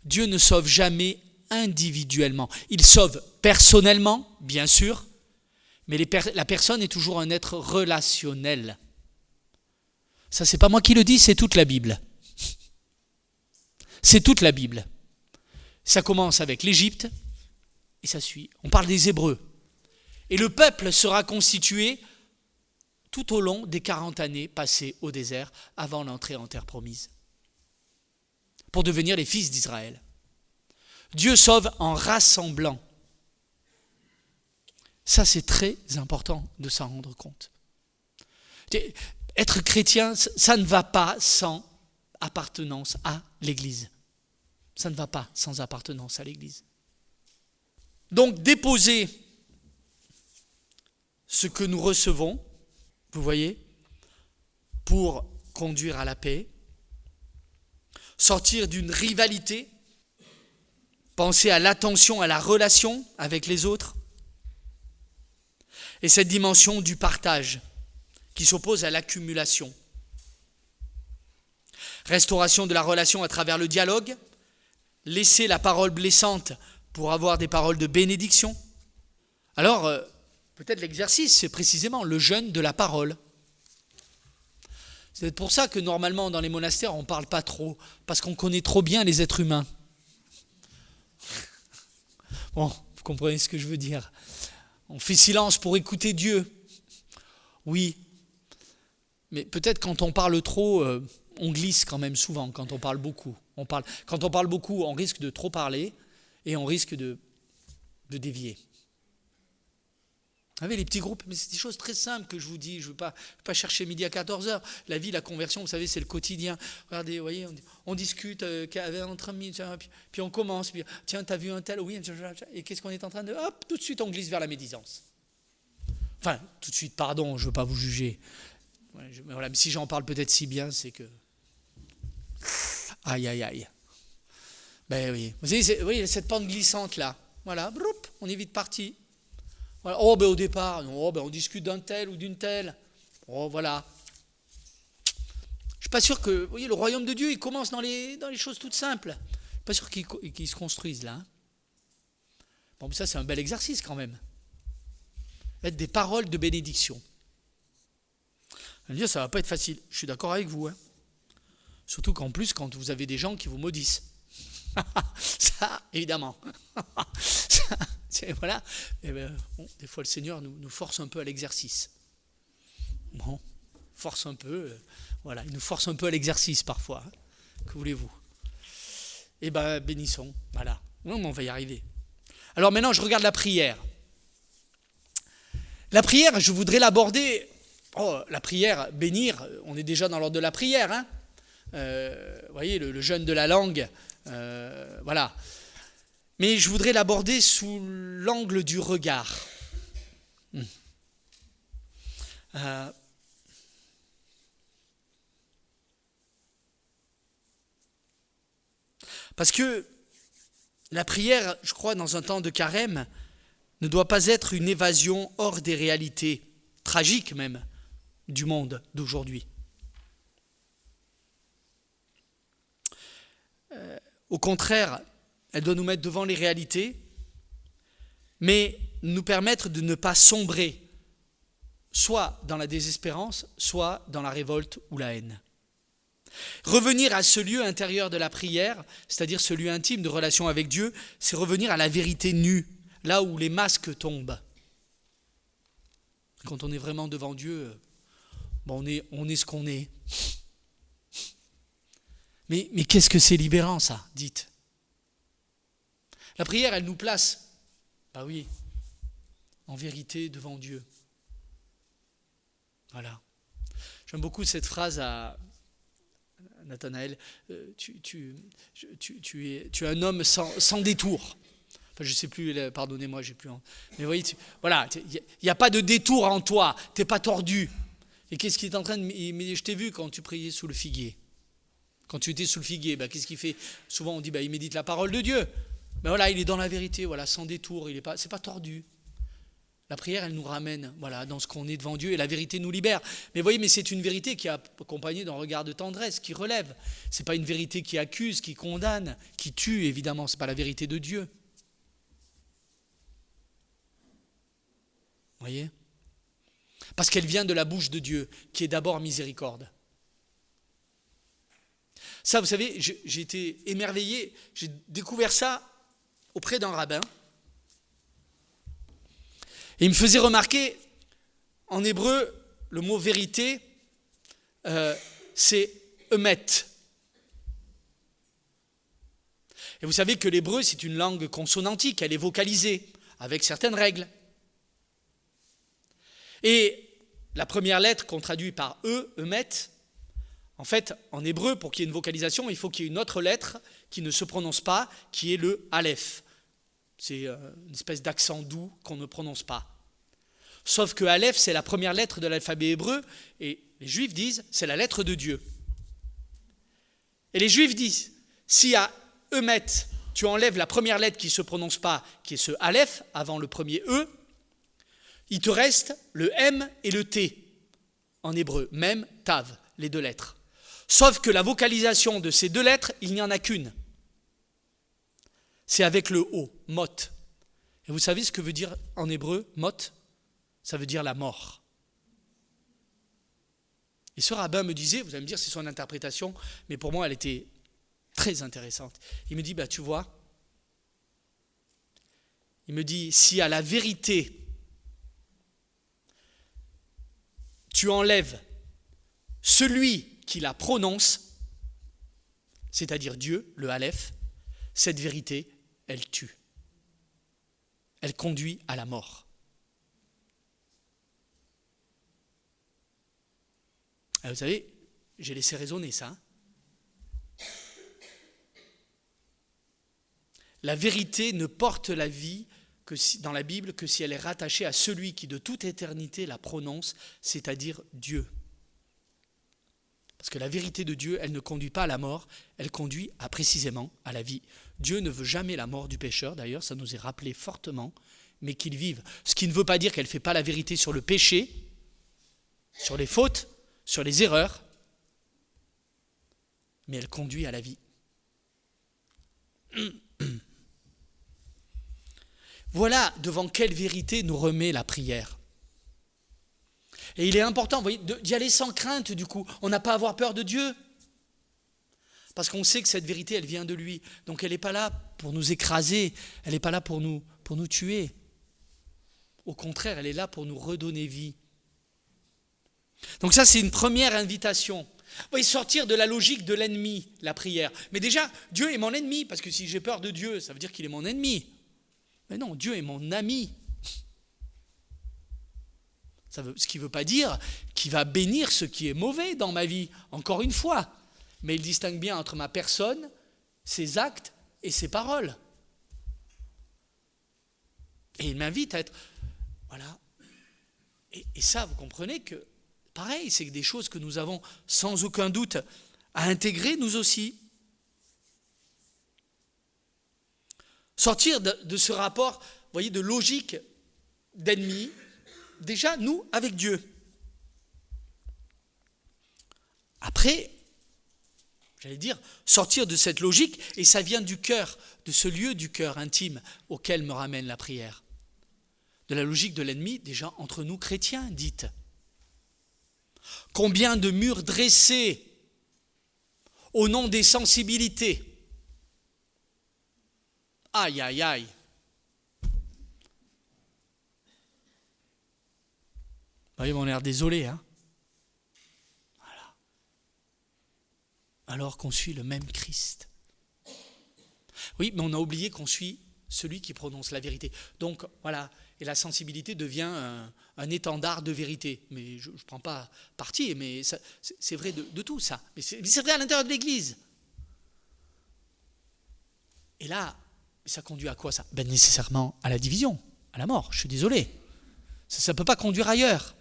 Dieu ne sauve jamais individuellement. Il sauve personnellement, bien sûr, mais la personne est toujours un être relationnel. Ça, c'est pas moi qui le dis, c'est toute la Bible. C'est toute la Bible. Ça commence avec l'Égypte et ça suit. On parle des Hébreux. Et le peuple sera constitué tout au long des 40 années passées au désert avant l'entrée en terre promise, pour devenir les fils d'Israël. Dieu sauve en rassemblant. Ça, c'est très important de s'en rendre compte. Être chrétien, ça ne va pas sans appartenance à l'Église. Ça ne va pas sans appartenance à l'Église. Donc, déposer ce que nous recevons, vous voyez, pour conduire à la paix, sortir d'une rivalité, penser à l'attention, à la relation avec les autres, et cette dimension du partage qui s'oppose à l'accumulation. Restauration de la relation à travers le dialogue, laisser la parole blessante pour avoir des paroles de bénédiction. Alors, peut-être l'exercice, c'est précisément le jeûne de la parole. C'est pour ça que normalement dans les monastères, on ne parle pas trop, parce qu'on connaît trop bien les êtres humains. Bon, vous comprenez ce que je veux dire. On fait silence pour écouter Dieu. Oui, mais peut-être quand on parle trop, on glisse quand même souvent, quand on parle beaucoup. Quand on parle beaucoup, on risque de trop parler et on risque de dévier. Vous savez, les petits groupes, mais c'est des choses très simples que je vous dis. Je ne veux pas chercher midi à 14h. La vie, la conversion, vous savez, c'est le quotidien. Regardez, vous voyez, on discute entre amis, puis on commence. Puis, tiens, t'as vu un tel? Oui. Et qu'est-ce qu'on est en train de... Hop, tout de suite, on glisse vers la médisance. Enfin, tout de suite, pardon, je ne veux pas vous juger. Mais voilà, si j'en parle peut-être si bien, c'est que... Aïe, aïe, aïe. Ben oui. Vous voyez cette pente glissante là. Voilà, broup, on est vite parti. Voilà. Oh, ben au départ, on discute d'un tel ou d'une telle. Oh, voilà. Je ne suis pas sûr que, vous voyez, le royaume de Dieu, il commence dans les choses toutes simples. Je ne suis pas sûr qu'il se construise là. Bon, mais ça, c'est un bel exercice quand même. Être des paroles de bénédiction. Vous allez me dire, ça ne va pas être facile. Je suis d'accord avec vous. Surtout qu'en plus, quand vous avez des gens qui vous maudissent. Ça, évidemment. Voilà. Des fois, le Seigneur nous force un peu à l'exercice. Bon, force un peu. Voilà, il nous force un peu à l'exercice parfois. Que voulez-vous? Eh bien, bénissons. Voilà. Non, mais on va y arriver. Alors maintenant, je regarde la prière. La prière, je voudrais l'aborder. Oh, la prière, bénir, on est déjà dans l'ordre de la prière. Vous voyez, le jeûne de la langue. Voilà. Mais je voudrais l'aborder sous l'angle du regard. Parce que la prière, je crois, dans un temps de carême, ne doit pas être une évasion hors des réalités, tragiques même, du monde d'aujourd'hui. Au contraire, elle doit nous mettre devant les réalités, mais nous permettre de ne pas sombrer, soit dans la désespérance, soit dans la révolte ou la haine. Revenir à ce lieu intérieur de la prière, c'est-à-dire ce lieu intime de relation avec Dieu, c'est revenir à la vérité nue, là où les masques tombent. Quand on est vraiment devant Dieu, on est ce qu'on est. Mais qu'est-ce que c'est libérant ça, dites. La prière, elle nous place, oui, en vérité devant Dieu. Voilà. J'aime beaucoup cette phrase à Nathanaël, tu es un homme sans détour. Enfin, je ne sais plus, pardonnez-moi, j'ai plus. Mais vous voyez, voilà, il n'y a pas de détour en toi, tu n'es pas tordu. Et qu'est-ce qu'il est en train de. Je t'ai vu quand tu priais sous le figuier. Quand tu étais sous le figuier, qu'est-ce qu'il fait? Souvent on dit, il médite la parole de Dieu. Mais voilà, il est dans la vérité, voilà, sans détour, c'est pas tordu. La prière, elle nous ramène, voilà, dans ce qu'on est devant Dieu, et la vérité nous libère. Mais vous voyez, c'est une vérité qui est accompagnée d'un regard de tendresse, qui relève. C'est pas une vérité qui accuse, qui condamne, qui tue, évidemment, c'est pas la vérité de Dieu. Vous voyez? Parce qu'elle vient de la bouche de Dieu, qui est d'abord miséricorde. Ça, vous savez, j'ai été émerveillé, j'ai découvert ça auprès d'un rabbin. Et il me faisait remarquer, en hébreu, le mot vérité, c'est emet. Et vous savez que l'hébreu, c'est une langue consonantique, elle est vocalisée, avec certaines règles. Et la première lettre qu'on traduit par emet, en fait, en hébreu, pour qu'il y ait une vocalisation, il faut qu'il y ait une autre lettre qui ne se prononce pas, qui est le aleph. C'est une espèce d'accent doux qu'on ne prononce pas. Sauf que aleph, c'est la première lettre de l'alphabet hébreu, et les Juifs disent, c'est la lettre de Dieu. Et les Juifs disent, si à emet, tu enlèves la première lettre qui ne se prononce pas, qui est ce aleph, avant le premier E, il te reste le M et le T, en hébreu, mem, tav, les deux lettres. Sauf que la vocalisation de ces deux lettres, il n'y en a qu'une. C'est avec le O, mot. Et vous savez ce que veut dire en hébreu, mot? Ça veut dire la mort. Et ce rabbin me disait, vous allez me dire c'est son interprétation, mais pour moi elle était très intéressante. Il me dit, tu vois, il me dit, si à la vérité, tu enlèves celui qui la prononce, c'est-à-dire Dieu, le Aleph, cette vérité, elle tue. Elle conduit à la mort. Alors, vous savez, j'ai laissé résonner ça. La vérité ne porte la vie dans la Bible que si elle est rattachée à celui qui de toute éternité la prononce, c'est-à-dire Dieu. Parce que la vérité de Dieu, elle ne conduit pas à la mort, elle conduit précisément à la vie. Dieu ne veut jamais la mort du pécheur, d'ailleurs, ça nous est rappelé fortement, mais qu'il vive. Ce qui ne veut pas dire qu'elle ne fait pas la vérité sur le péché, sur les fautes, sur les erreurs, mais elle conduit à la vie. Voilà devant quelle vérité nous remet la prière. Et il est important, vous voyez, d'y aller sans crainte du coup. On n'a pas à avoir peur de Dieu. Parce qu'on sait que cette vérité, elle vient de lui. Donc elle n'est pas là pour nous écraser, elle n'est pas là pour nous tuer. Au contraire, elle est là pour nous redonner vie. Donc ça, c'est une première invitation. Vous voyez, sortir de la logique de l'ennemi, la prière. Mais déjà, Dieu est mon ennemi, parce que si j'ai peur de Dieu, ça veut dire qu'il est mon ennemi. Mais non, Dieu est mon ami. Ce qui ne veut pas dire qu'il va bénir ce qui est mauvais dans ma vie, encore une fois. Mais il distingue bien entre ma personne, ses actes et ses paroles. Et il m'invite à être... Voilà. Et ça, vous comprenez que, pareil, c'est des choses que nous avons sans aucun doute à intégrer, nous aussi. Sortir de ce rapport, vous voyez, de logique d'ennemi, déjà, nous, avec Dieu. Après, j'allais dire, sortir de cette logique, et ça vient du cœur, de ce lieu du cœur intime auquel me ramène la prière. De la logique de l'ennemi, déjà, entre nous chrétiens, dites. Combien de murs dressés au nom des sensibilités. Aïe, aïe, aïe. Ils vont l'air désolés, hein. Voilà. Alors qu'on suit le même Christ. Oui, mais on a oublié qu'on suit celui qui prononce la vérité. Donc, voilà, et la sensibilité devient un étendard de vérité. Mais je ne prends pas parti, mais ça, c'est vrai de tout ça. Mais c'est vrai à l'intérieur de l'Église. Et là, ça conduit à quoi ça ? Ben, nécessairement à la division, à la mort. Je suis désolé. Ça ne peut pas conduire ailleurs.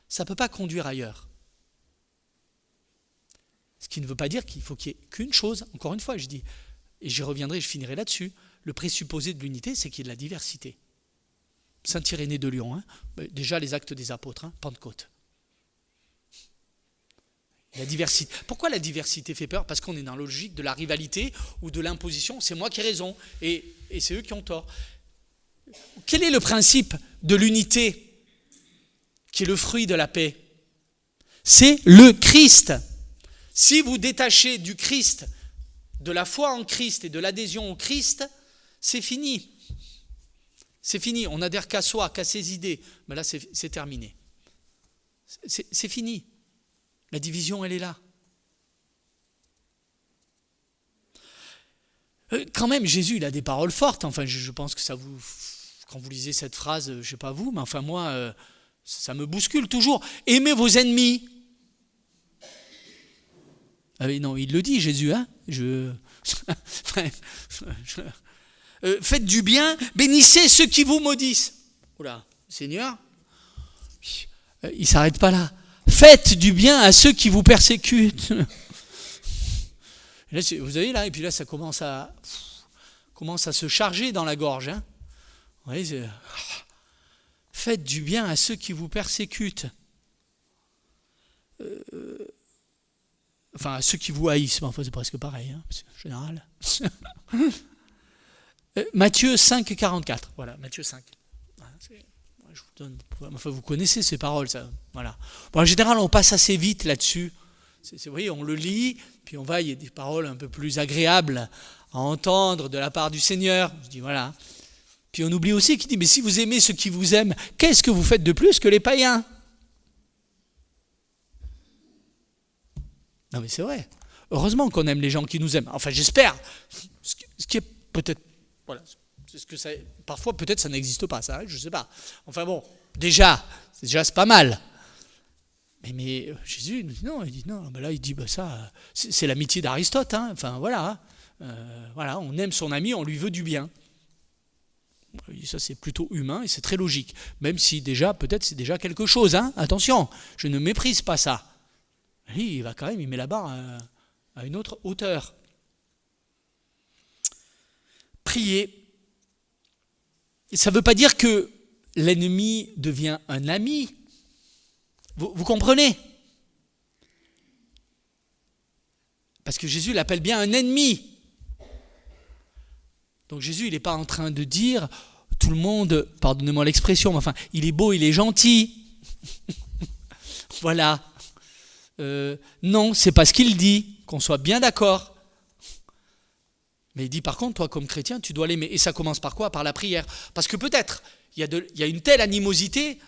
Ça ne peut pas conduire ailleurs. Ce qui ne veut pas dire qu'il faut qu'il y ait qu'une chose, encore une fois, je dis, et j'y reviendrai, je finirai là-dessus, le présupposé de l'unité, c'est qu'il y ait de la diversité. Saint Irénée de Lyon, hein, déjà les Actes des Apôtres, hein, Pentecôte. La diversité. Pourquoi la diversité fait peur ? Parce qu'on est dans la logique de la rivalité ou de l'imposition, c'est moi qui ai raison, et c'est eux qui ont tort. Quel est le principe de l'unité ? Qui est le fruit de la paix, c'est le Christ. Si vous détachez du Christ, de la foi en Christ et de l'adhésion au Christ, c'est fini. C'est fini, on n'adhère qu'à soi, qu'à ses idées. Mais là, c'est terminé. C'est fini. La division, elle est là. Quand même, Jésus, il a des paroles fortes. Enfin, je pense que ça vous... Quand vous lisez cette phrase, je ne sais pas vous, mais enfin moi... ça me bouscule toujours. Aimez vos ennemis. Ah oui, non, il le dit, Jésus, hein. Faites du bien, bénissez ceux qui vous maudissent. Oula, Seigneur, il ne s'arrête pas là. Faites du bien à ceux qui vous persécutent. Là, vous avez là, et puis là, ça commence à se charger dans la gorge. Hein. Vous voyez, faites du bien à ceux qui vous persécutent. Enfin, à ceux qui vous haïssent. Enfin, c'est presque pareil, hein, en général. Matthieu 5, 44. Voilà, Matthieu 5. Je vous donne, enfin, vous connaissez ces paroles, ça. Voilà. Bon, en général, on passe assez vite là-dessus. Vous voyez, on le lit, puis on va, il y a des paroles un peu plus agréables à entendre de la part du Seigneur. Je dis, voilà. Puis on oublie aussi qu'il dit, mais si vous aimez ceux qui vous aiment, qu'est-ce que vous faites de plus que les païens ? Non mais c'est vrai. Heureusement qu'on aime les gens qui nous aiment. Enfin j'espère. Ce qui est peut-être... Voilà. C'est ce que ça, parfois peut-être ça n'existe pas, ça, je ne sais pas. Enfin bon, déjà c'est pas mal. Mais Jésus nous dit non, il dit non, ben là il dit ça, c'est l'amitié d'Aristote, hein. Enfin voilà. Voilà, on aime son ami, on lui veut du bien. Ça c'est plutôt humain et c'est très logique. Même si déjà, peut-être c'est déjà quelque chose, hein. Attention, je ne méprise pas ça. Lui, il met la barre à une autre hauteur. Prier. Ça ne veut pas dire que l'ennemi devient un ami. Vous comprenez ? Parce que Jésus l'appelle bien un ennemi. Donc Jésus, il n'est pas en train de dire, tout le monde, pardonnez-moi l'expression, mais enfin, il est beau, il est gentil. Voilà. Non, c'est pas ce qu'il dit, qu'on soit bien d'accord. Mais il dit par contre, toi comme chrétien, tu dois l'aimer. Et ça commence par quoi ? Par la prière. Parce que peut-être, il y a une telle animosité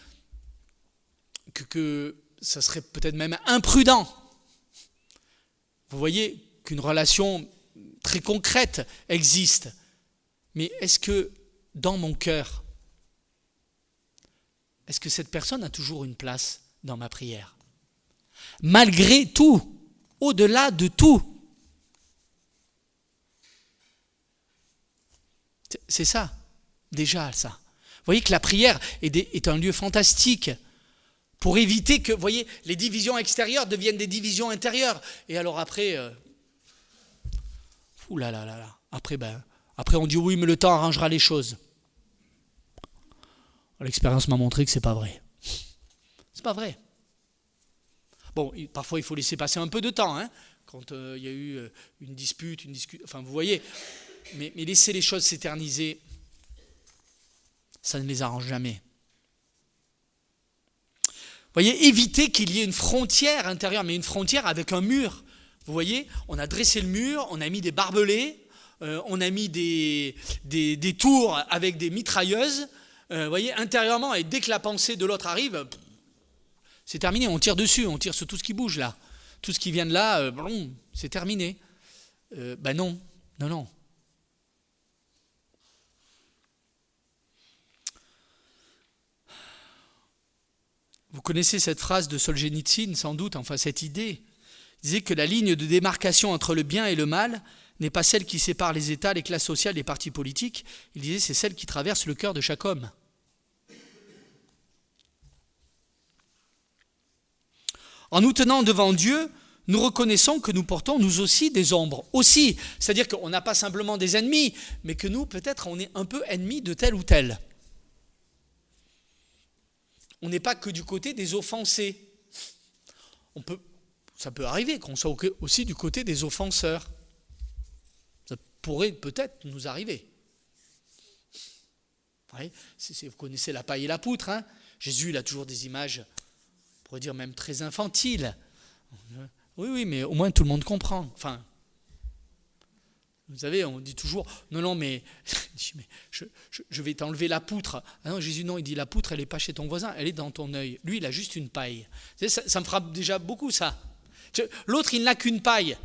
que ça serait peut-être même imprudent. Vous voyez qu'une relation très concrète existe. Mais est-ce que dans mon cœur, est-ce que cette personne a toujours une place dans ma prière ? Malgré tout, au-delà de tout. C'est ça, déjà ça. Vous voyez que la prière est un lieu fantastique pour éviter que, vous voyez, les divisions extérieures deviennent des divisions intérieures. Et alors après, après on dit oui, mais le temps arrangera les choses. L'expérience m'a montré que c'est pas vrai. C'est pas vrai. Bon, parfois il faut laisser passer un peu de temps, hein, quand il y a eu une dispute, enfin vous voyez, mais laisser les choses s'éterniser, ça ne les arrange jamais. Vous voyez, éviter qu'il y ait une frontière intérieure, mais une frontière avec un mur. Vous voyez, on a dressé le mur, on a mis des barbelés, on a mis des tours avec des mitrailleuses, vous voyez, intérieurement, et dès que la pensée de l'autre arrive, c'est terminé, on tire dessus, on tire sur tout ce qui bouge là. Tout ce qui vient de là, c'est terminé. Non. Vous connaissez cette phrase de Solzhenitsyn, sans doute, enfin cette idée. Il disait que la ligne de démarcation entre le bien et le mal n'est pas celle qui sépare les États, les classes sociales, les partis politiques. Il disait c'est celle qui traverse le cœur de chaque homme. En nous tenant devant Dieu, nous reconnaissons que nous portons nous aussi des ombres. Aussi, c'est-à-dire qu'on n'a pas simplement des ennemis, mais que nous, peut-être, on est un peu ennemis de tel ou tel. On n'est pas que du côté des offensés. Ça peut arriver qu'on soit aussi du côté des offenseurs. Ça pourrait peut-être nous arriver. Vous connaissez la paille et la poutre, hein ? Jésus, il a toujours des images, on pourrait dire même très infantiles. Oui, mais au moins tout le monde comprend. Enfin, vous savez, on dit toujours, non, mais je vais t'enlever la poutre. Ah non, Jésus, non, il dit la poutre, elle n'est pas chez ton voisin, elle est dans ton œil. Lui, il a juste une paille. Ça me frappe déjà beaucoup, ça. L'autre, il n'a qu'une paille.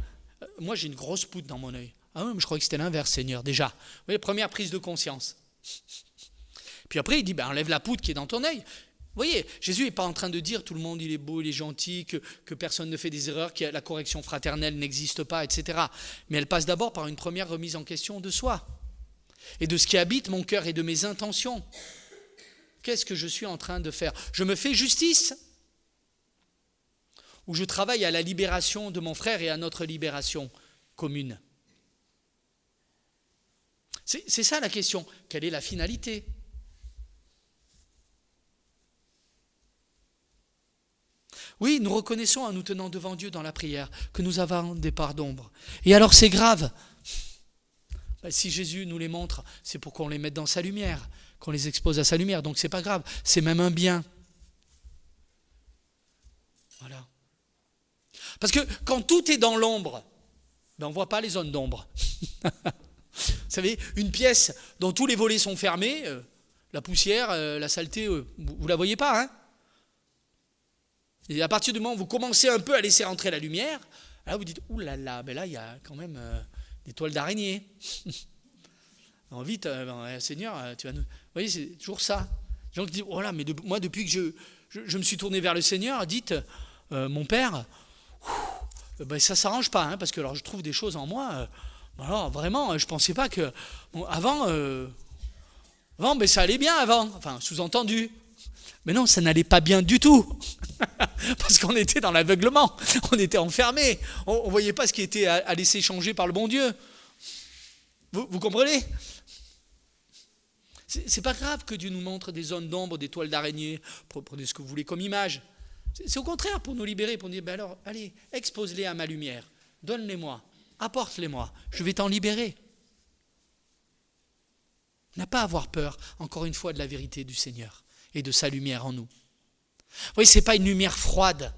Moi, j'ai une grosse poutre dans mon œil. Ah oui, mais je croyais que c'était l'inverse, Seigneur, déjà. Vous voyez, première prise de conscience. Puis après, il dit, enlève la poutre qui est dans ton œil. Vous voyez, Jésus n'est pas en train de dire tout le monde il est beau, il est gentil, que personne ne fait des erreurs, que la correction fraternelle n'existe pas, etc. Mais elle passe d'abord par une première remise en question de soi et de ce qui habite mon cœur et de mes intentions. Qu'est-ce que je suis en train de faire ? Je me fais justice ? Ou je travaille à la libération de mon frère et à notre libération commune ? C'est ça la question. Quelle est la finalité ? Oui, nous reconnaissons en nous tenant devant Dieu dans la prière que nous avons des parts d'ombre. Et alors c'est grave. Si Jésus nous les montre, c'est pour qu'on les mette dans sa lumière, qu'on les expose à sa lumière. Donc c'est pas grave, c'est même un bien. Voilà. Parce que quand tout est dans l'ombre, on ne voit pas les zones d'ombre. Vous savez, une pièce dont tous les volets sont fermés, la poussière, la saleté, vous ne la voyez pas, hein ? Et à partir du moment où vous commencez un peu à laisser rentrer la lumière, là vous dites, ouh là là, ben là il y a quand même des toiles d'araignée. Alors vite, Seigneur, tu vas nous... Vous voyez, c'est toujours ça. Les gens qui disent, oh là, mais moi depuis que je me suis tourné vers le Seigneur, dites, mon Père, ça ne s'arrange pas, hein, parce que alors, je trouve des choses en moi, alors vraiment, je ne pensais pas que... Bon, avant, ça allait bien avant, enfin sous-entendu. Mais non, ça n'allait pas bien du tout. Parce qu'on était dans l'aveuglement, on était enfermés, on ne voyait pas ce qui était à laisser changer par le bon Dieu. Vous comprenez ? C'est pas grave que Dieu nous montre des zones d'ombre, des toiles d'araignée, prenez ce que vous voulez comme image. C'est au contraire pour nous libérer, pour nous dire, ben alors, allez, expose-les à ma lumière, donne-les-moi, apporte-les-moi, je vais t'en libérer. On n'a pas à avoir peur, encore une fois, de la vérité du Seigneur et de sa lumière en nous. Vous voyez, ce n'est pas une lumière froide.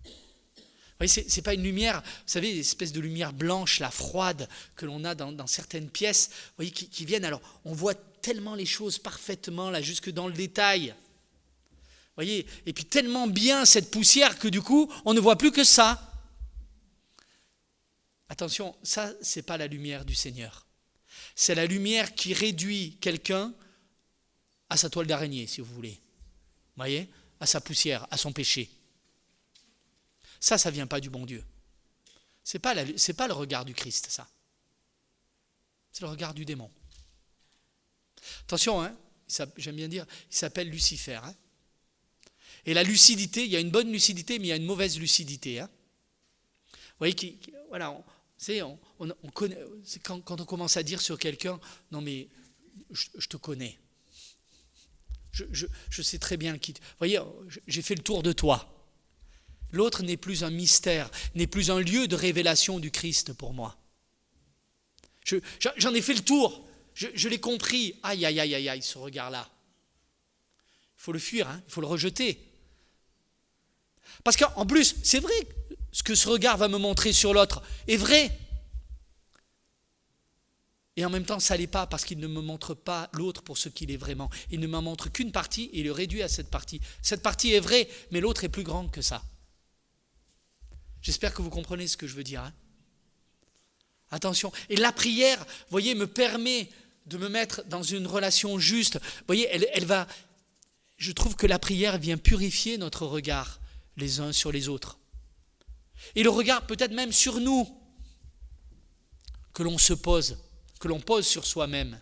Vous voyez, c'est pas une lumière, vous savez, une espèce de lumière blanche, là, froide, que l'on a dans certaines pièces, vous voyez, qui viennent, alors, on voit tellement les choses parfaitement, là, jusque dans le détail. Vous voyez, et puis tellement bien cette poussière que du coup, on ne voit plus que ça. Attention, ça, c'est pas la lumière du Seigneur. C'est la lumière qui réduit quelqu'un à sa toile d'araignée, si vous voulez. Vous voyez ? À sa poussière, à son péché. Ça ne vient pas du bon Dieu. C'est pas le regard du Christ, ça. C'est le regard du démon. Attention, hein, j'aime bien dire, il s'appelle Lucifer. Hein. Et la lucidité, il y a une bonne lucidité, mais il y a une mauvaise lucidité. Hein. Vous voyez, voilà, on connaît, c'est quand on commence à dire sur quelqu'un, non mais je te connais. Je sais très bien qui. Vous voyez, j'ai fait le tour de toi. L'autre n'est plus un mystère, n'est plus un lieu de révélation du Christ pour moi. J'en ai fait le tour, je l'ai compris. Aïe, aïe, aïe, aïe, aïe, ce regard-là. Il faut le fuir, hein, il faut le rejeter. Parce qu'en plus, c'est vrai, ce que ce regard va me montrer sur l'autre est vrai. Et en même temps, ça ne l'est pas parce qu'il ne me montre pas l'autre pour ce qu'il est vraiment. Il ne m'en montre qu'une partie et il le réduit à cette partie. Cette partie est vraie, mais l'autre est plus grande que ça. J'espère que vous comprenez ce que je veux dire. Hein. Attention. Et la prière, vous voyez, me permet de me mettre dans une relation juste. Vous voyez, elle va... Je trouve que la prière vient purifier notre regard les uns sur les autres. Et le regard peut-être même sur nous que l'on se pose, que l'on pose sur soi-même.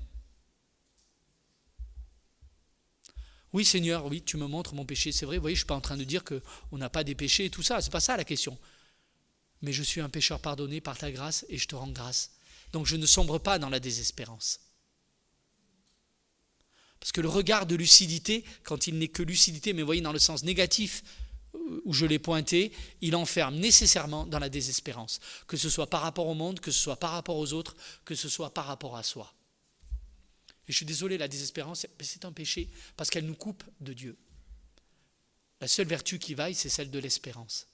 Oui Seigneur, oui, tu me montres mon péché, c'est vrai, vous voyez, je ne suis pas en train de dire qu'on n'a pas des péchés et tout ça, c'est pas ça la question. Mais je suis un pécheur pardonné par ta grâce et je te rends grâce. Donc je ne sombre pas dans la désespérance. Parce que le regard de lucidité, quand il n'est que lucidité, mais vous voyez dans le sens négatif où je l'ai pointé, il enferme nécessairement dans la désespérance. Que ce soit par rapport au monde, que ce soit par rapport aux autres, que ce soit par rapport à soi. Et je suis désolé, la désespérance, c'est un péché parce qu'elle nous coupe de Dieu. La seule vertu qui vaille, c'est celle de l'espérance,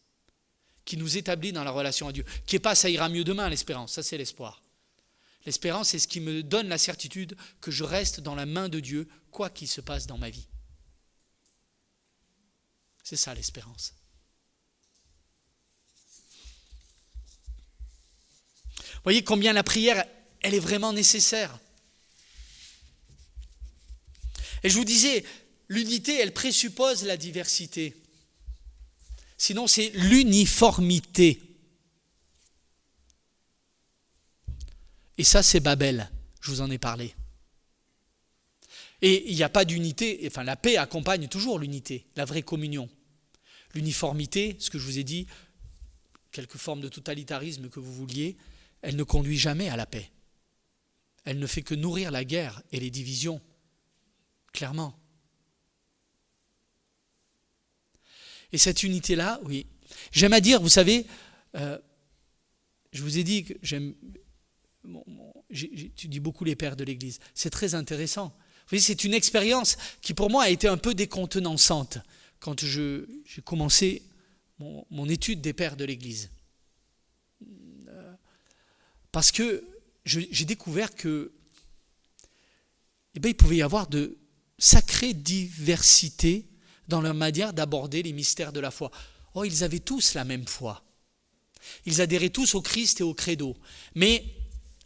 qui nous établit dans la relation à Dieu, qui n'est pas ça ira mieux demain, l'espérance, ça c'est l'espoir. L'espérance, c'est ce qui me donne la certitude que je reste dans la main de Dieu, quoi qu'il se passe dans ma vie. C'est ça l'espérance. Vous voyez combien la prière, elle est vraiment nécessaire. Et je vous disais, l'unité, elle présuppose la diversité. Sinon, c'est l'uniformité. Et ça, c'est Babel, je vous en ai parlé. Et il n'y a pas d'unité, enfin la paix accompagne toujours l'unité, la vraie communion. L'uniformité, ce que je vous ai dit, quelque forme de totalitarisme que vous vouliez, elle ne conduit jamais à la paix. Elle ne fait que nourrir la guerre et les divisions, clairement. Et cette unité-là, oui. J'aime à dire, vous savez, je vous ai dit que j'étudie beaucoup les pères de l'Église. C'est très intéressant. Vous voyez, c'est une expérience qui pour moi a été un peu décontenançante quand j'ai commencé mon étude des pères de l'Église. Parce que j'ai découvert que il pouvait y avoir de sacrées diversités dans leur manière d'aborder les mystères de la foi. Oh, ils avaient tous la même foi. Ils adhéraient tous au Christ et au credo, mais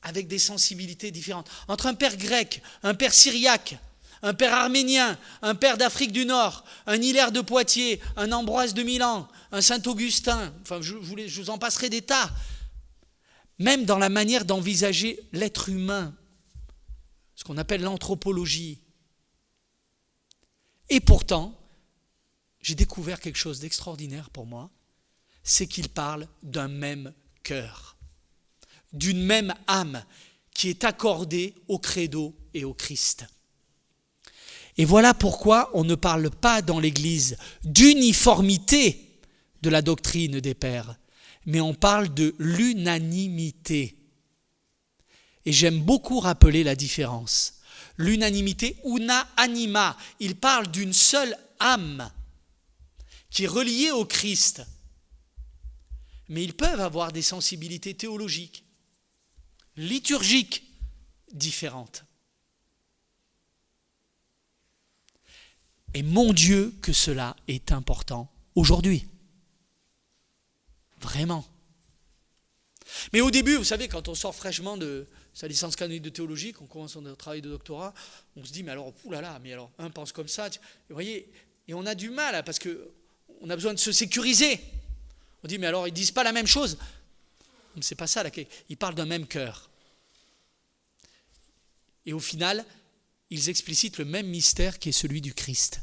avec des sensibilités différentes. Entre un père grec, un père syriaque, un père arménien, un père d'Afrique du Nord, un Hilaire de Poitiers, un Ambroise de Milan, un Saint-Augustin, enfin je vous en passerai des tas. Même dans la manière d'envisager l'être humain, ce qu'on appelle l'anthropologie. Et pourtant, j'ai découvert quelque chose d'extraordinaire pour moi, c'est qu'il parle d'un même cœur, d'une même âme qui est accordée au credo et au Christ. Et voilà pourquoi on ne parle pas dans l'Église d'uniformité de la doctrine des pères, mais on parle de l'unanimité. Et j'aime beaucoup rappeler la différence. L'unanimité, una anima, il parle d'une seule âme qui est reliée au Christ. Mais ils peuvent avoir des sensibilités théologiques, liturgiques différentes. Et mon Dieu, que cela est important aujourd'hui. Vraiment. Mais au début, vous savez, quand on sort fraîchement de sa licence canonique de théologie, qu'on commence notre travail de doctorat, on se dit, mais alors, oulala, mais alors, un pense comme ça. Vous voyez, et on a du mal, parce qu'on a besoin de se sécuriser. On dit, mais alors, ils ne disent pas la même chose. C'est pas ça, là. Ils parlent d'un même cœur. Et au final, ils explicitent le même mystère qui est celui du Christ.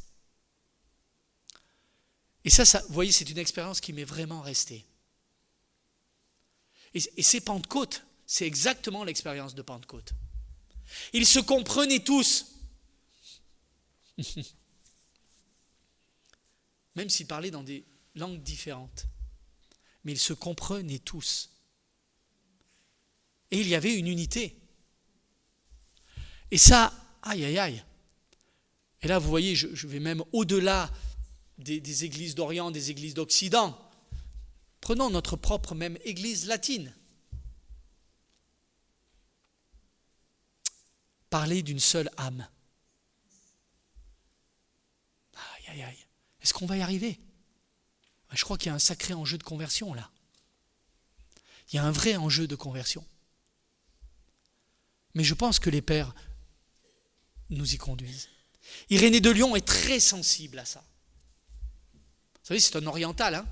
Et ça, vous voyez, c'est une expérience qui m'est vraiment restée. Et c'est Pentecôte, c'est exactement l'expérience de Pentecôte. Ils se comprenaient tous. Même s'ils parlaient dans des langues différentes. Mais ils se comprenaient tous. Et il y avait une unité. Et ça, aïe, aïe, aïe. Et là, vous voyez, je vais même au-delà des églises d'Orient, des églises d'Occident. Prenons notre propre même église latine. Parler d'une seule âme. Aïe, aïe, aïe. Est-ce qu'on va y arriver ? Je crois qu'il y a un sacré enjeu de conversion là. Il y a un vrai enjeu de conversion. Mais je pense que les pères nous y conduisent. Irénée de Lyon est très sensible à ça. Vous savez, c'est un oriental, hein.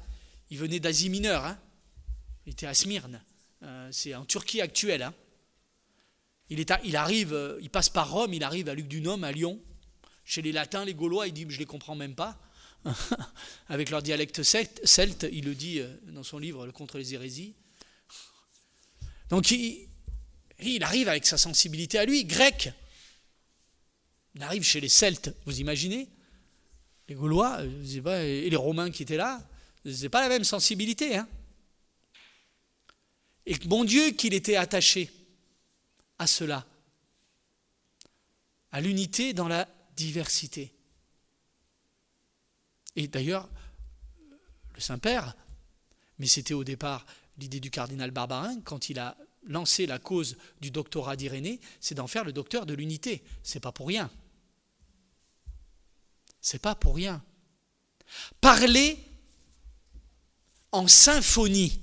Il venait d'Asie mineure, hein. Il était à Smyrne, c'est en Turquie actuelle, hein. Il arrive, il passe par Rome, il arrive à Lugdunum, à Lyon. Chez les Latins, les Gaulois, il dit, je ne les comprends même pas. Avec leur dialecte celte, il le dit dans son livre Contre les hérésies. Donc il arrive avec sa sensibilité à lui, grec. Il arrive chez les Celtes, vous imaginez ? Les Gaulois et les Romains qui étaient là, c'est pas la même sensibilité, hein. Et bon Dieu qu'il était attaché à cela, à l'unité dans la diversité. Et d'ailleurs, le Saint-Père, mais c'était au départ l'idée du cardinal Barbarin, quand il a lancé la cause du doctorat d'Irénée, c'est d'en faire le docteur de l'unité. C'est pas pour rien. C'est pas pour rien. Parler en symphonie.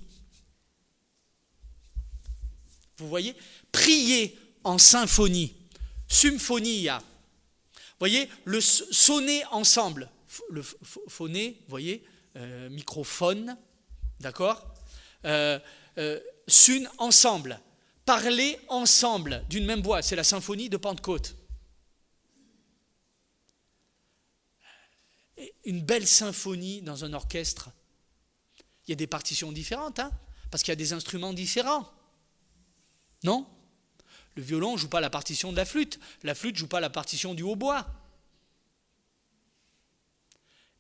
Vous voyez ? Prier en symphonie. Symphonia. Vous voyez ? Le sonner ensemble. Le phoné, vous voyez ? Microphone. D'accord ? Sun ensemble. Parler ensemble d'une même voix. C'est la symphonie de Pentecôte. Une belle symphonie dans un orchestre. Il y a des partitions différentes, hein, parce qu'il y a des instruments différents. Non ? Le violon ne joue pas la partition de la flûte ne joue pas la partition du hautbois.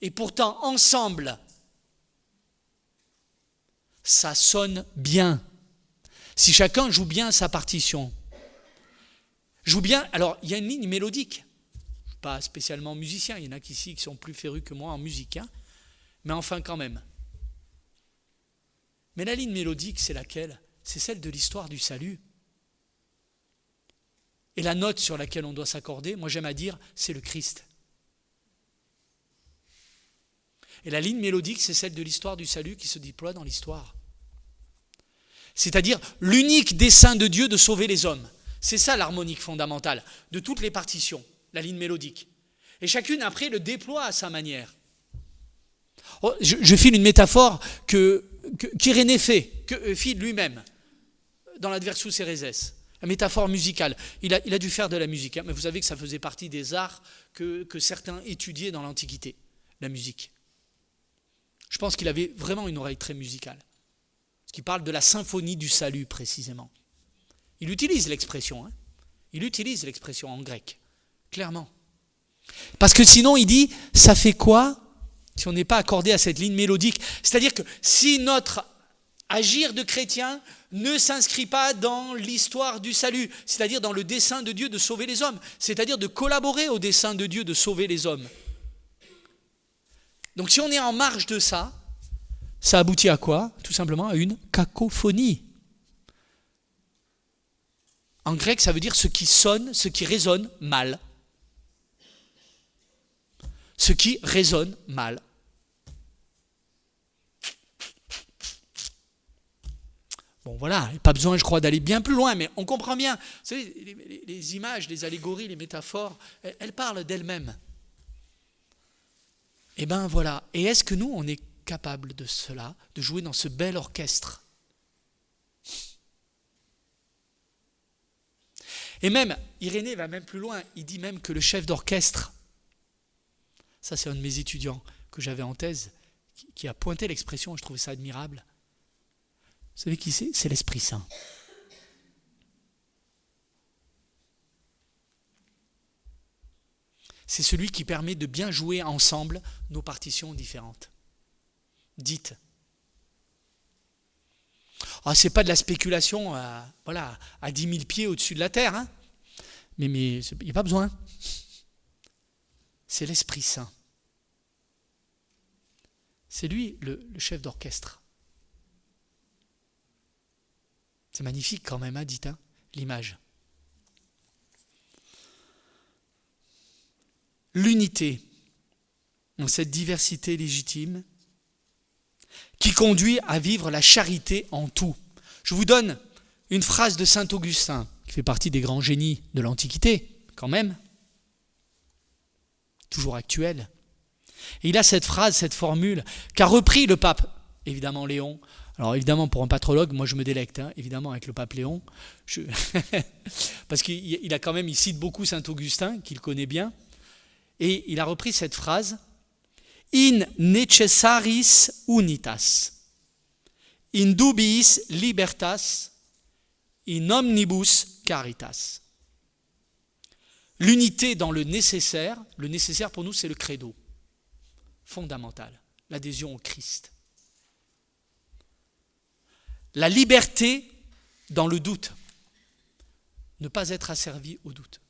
Et pourtant, ensemble, ça sonne bien. Si chacun joue bien sa partition. Joue bien, alors il y a une ligne mélodique. Pas spécialement musicien, il y en a ici qui sont plus férus que moi en musique, hein, mais enfin quand même. Mais la ligne mélodique, c'est laquelle ? C'est celle de l'histoire du salut. Et la note sur laquelle on doit s'accorder, moi j'aime à dire, c'est le Christ. Et la ligne mélodique, c'est celle de l'histoire du salut qui se déploie dans l'histoire. C'est-à-dire l'unique dessein de Dieu de sauver les hommes. C'est ça l'harmonique fondamentale de toutes les partitions, la ligne mélodique. Et chacune après le déploie à sa manière. Je file une métaphore qu'Irénée fit lui-même dans l'Adversus Héréses. La métaphore musicale. Il a dû faire de la musique, hein, mais vous savez que ça faisait partie des arts que certains étudiaient dans l'Antiquité, la musique. Je pense qu'il avait vraiment une oreille très musicale. Parce qu'il parle de la symphonie du salut, précisément. Il utilise l'expression. Il utilise l'expression en grec, clairement. Parce que sinon, il dit, ça fait quoi si on n'est pas accordé à cette ligne mélodique? C'est-à-dire que si notre agir de chrétien ne s'inscrit pas dans l'histoire du salut, c'est-à-dire dans le dessein de Dieu de sauver les hommes, c'est-à-dire de collaborer au dessein de Dieu de sauver les hommes. Donc si on est en marge de ça, ça aboutit à quoi? Tout simplement à une cacophonie. En grec, ça veut dire ce qui sonne, ce qui résonne mal. Ce qui résonne mal. Bon voilà, pas besoin, je crois, d'aller bien plus loin, mais on comprend bien. Vous savez, les images, les allégories, les métaphores, elles parlent d'elles-mêmes. Et ben voilà. Et est-ce que nous, on est capable de cela, de jouer dans ce bel orchestre? Et même, Irénée va même plus loin, il dit même que le chef d'orchestre, ça c'est un de mes étudiants que j'avais en thèse, qui a pointé l'expression, je trouvais ça admirable. Vous savez qui c'est? C'est l'Esprit Saint. C'est celui qui permet de bien jouer ensemble nos partitions différentes. Dites. Ah, c'est pas de la spéculation à 10 000 pieds au-dessus de la terre, hein. Mais il n'y a pas besoin. C'est l'Esprit Saint. C'est lui le chef d'orchestre. C'est magnifique quand même, hein, dites, hein, l'image. L'unité dans cette diversité légitime qui conduit à vivre la charité en tout. Je vous donne une phrase de saint Augustin, qui fait partie des grands génies de l'Antiquité, quand même, toujours actuelle. Et il a cette phrase, cette formule, qu'a repris le pape, évidemment Léon. Alors évidemment, pour un patrologue, moi je me délecte, hein, évidemment, avec le pape Léon. Parce qu'il a quand même, il cite beaucoup saint Augustin, qu'il connaît bien. Et il a repris cette phrase, in necessaris unitas, in dubiis libertas, in omnibus caritas. L'unité dans le nécessaire pour nous c'est le credo, fondamental, l'adhésion au Christ. La liberté dans le doute, ne pas être asservi au doute.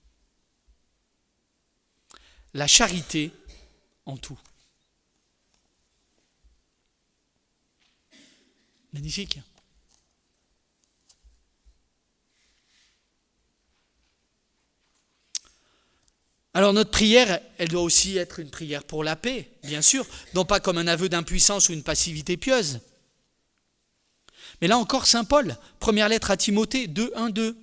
La charité en tout. Magnifique. Alors notre prière, elle doit aussi être une prière pour la paix, bien sûr, non pas comme un aveu d'impuissance ou une passivité pieuse. Mais là encore, saint Paul, première lettre à Timothée 2:1-2.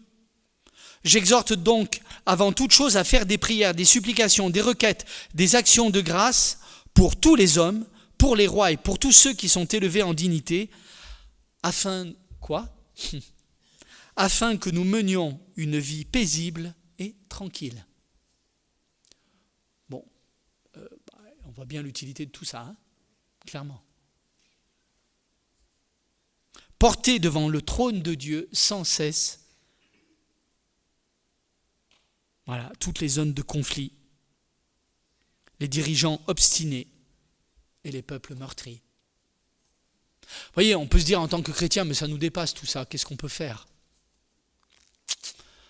J'exhorte donc avant toute chose à faire des prières, des supplications, des requêtes, des actions de grâce pour tous les hommes, pour les rois et pour tous ceux qui sont élevés en dignité, afin quoi? Afin que nous menions une vie paisible et tranquille. Bon, on voit bien l'utilité de tout ça, hein, clairement. Porter devant le trône de Dieu sans cesse toutes les zones de conflit, les dirigeants obstinés et les peuples meurtris. Vous voyez, on peut se dire en tant que chrétien, mais ça nous dépasse tout ça, qu'est-ce qu'on peut faire?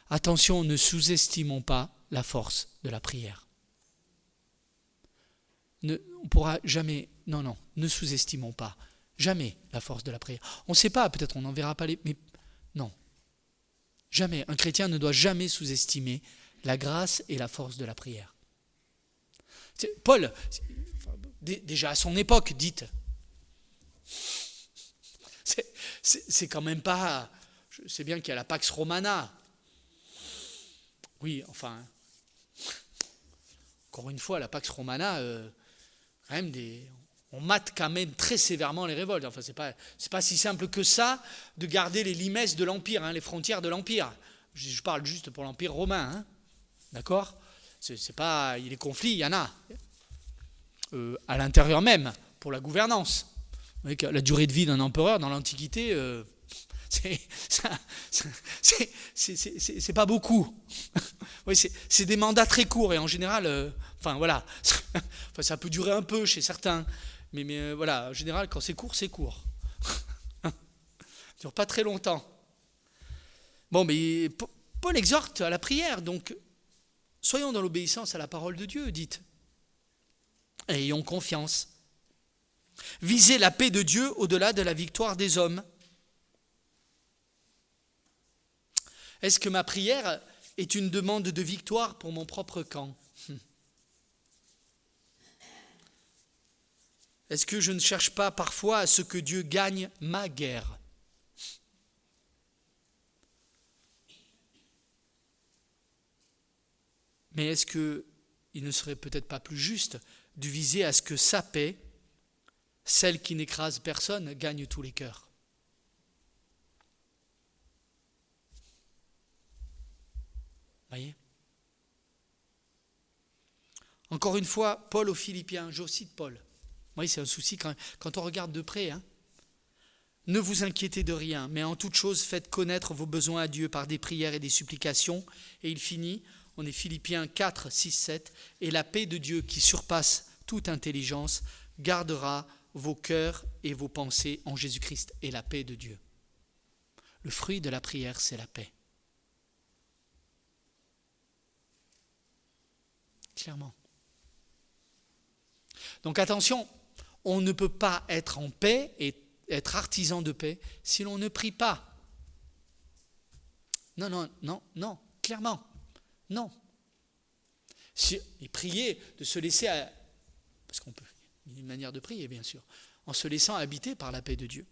Attention, ne sous-estimons pas la force de la prière. On ne pourra jamais, ne sous-estimons pas, jamais la force de la prière. On ne sait pas, peut-être on n'en verra pas mais non. Jamais, un chrétien ne doit jamais sous-estimer la grâce et la force de la prière. Paul, déjà à son époque, dites, c'est quand même pas, je sais bien qu'il y a la Pax Romana. Oui, enfin, encore une fois, la Pax Romana, quand même on mate quand même très sévèrement les révoltes. Enfin, c'est pas si simple que ça de garder les limes de l'Empire, hein, les frontières de l'Empire. Je parle juste pour l'Empire romain, hein. D'accord? C'est pas, les conflits, il y en a. À l'intérieur même, pour la gouvernance. voyez que la durée de vie d'un empereur dans l'Antiquité, c'est pas beaucoup. Oui, c'est des mandats très courts et en général, voilà, ça peut durer un peu chez certains, mais voilà, en général, quand c'est court, c'est court. Ça dure pas très longtemps. Bon, mais Paul exhorte à la prière, donc soyons dans l'obéissance à la parole de Dieu, dites. Et ayons confiance. Visez la paix de Dieu au-delà de la victoire des hommes. Est-ce que ma prière est une demande de victoire pour mon propre camp ? Est-ce que je ne cherche pas parfois à ce que Dieu gagne ma guerre ? Mais est-ce qu'il ne serait peut-être pas plus juste de viser à ce que sa paix, celle qui n'écrase personne, gagne tous les cœurs ? Voyez ? Encore une fois, Paul aux Philippiens, je cite Paul. Oui, c'est un souci quand on regarde de près. Ne vous inquiétez de rien, mais en toute chose, faites connaître vos besoins à Dieu par des prières et des supplications. Et il finit, on est Philippiens 4, 6, 7. Et la paix de Dieu qui surpasse toute intelligence gardera vos cœurs et vos pensées en Jésus-Christ. Et la paix de Dieu. Le fruit de la prière, c'est la paix. Clairement. Donc attention, on ne peut pas être en paix et être artisan de paix si l'on ne prie pas. Non, clairement, non. Et prier, de se laisser, parce qu'on peut, il y a une manière de prier bien sûr, en se laissant habiter par la paix de Dieu.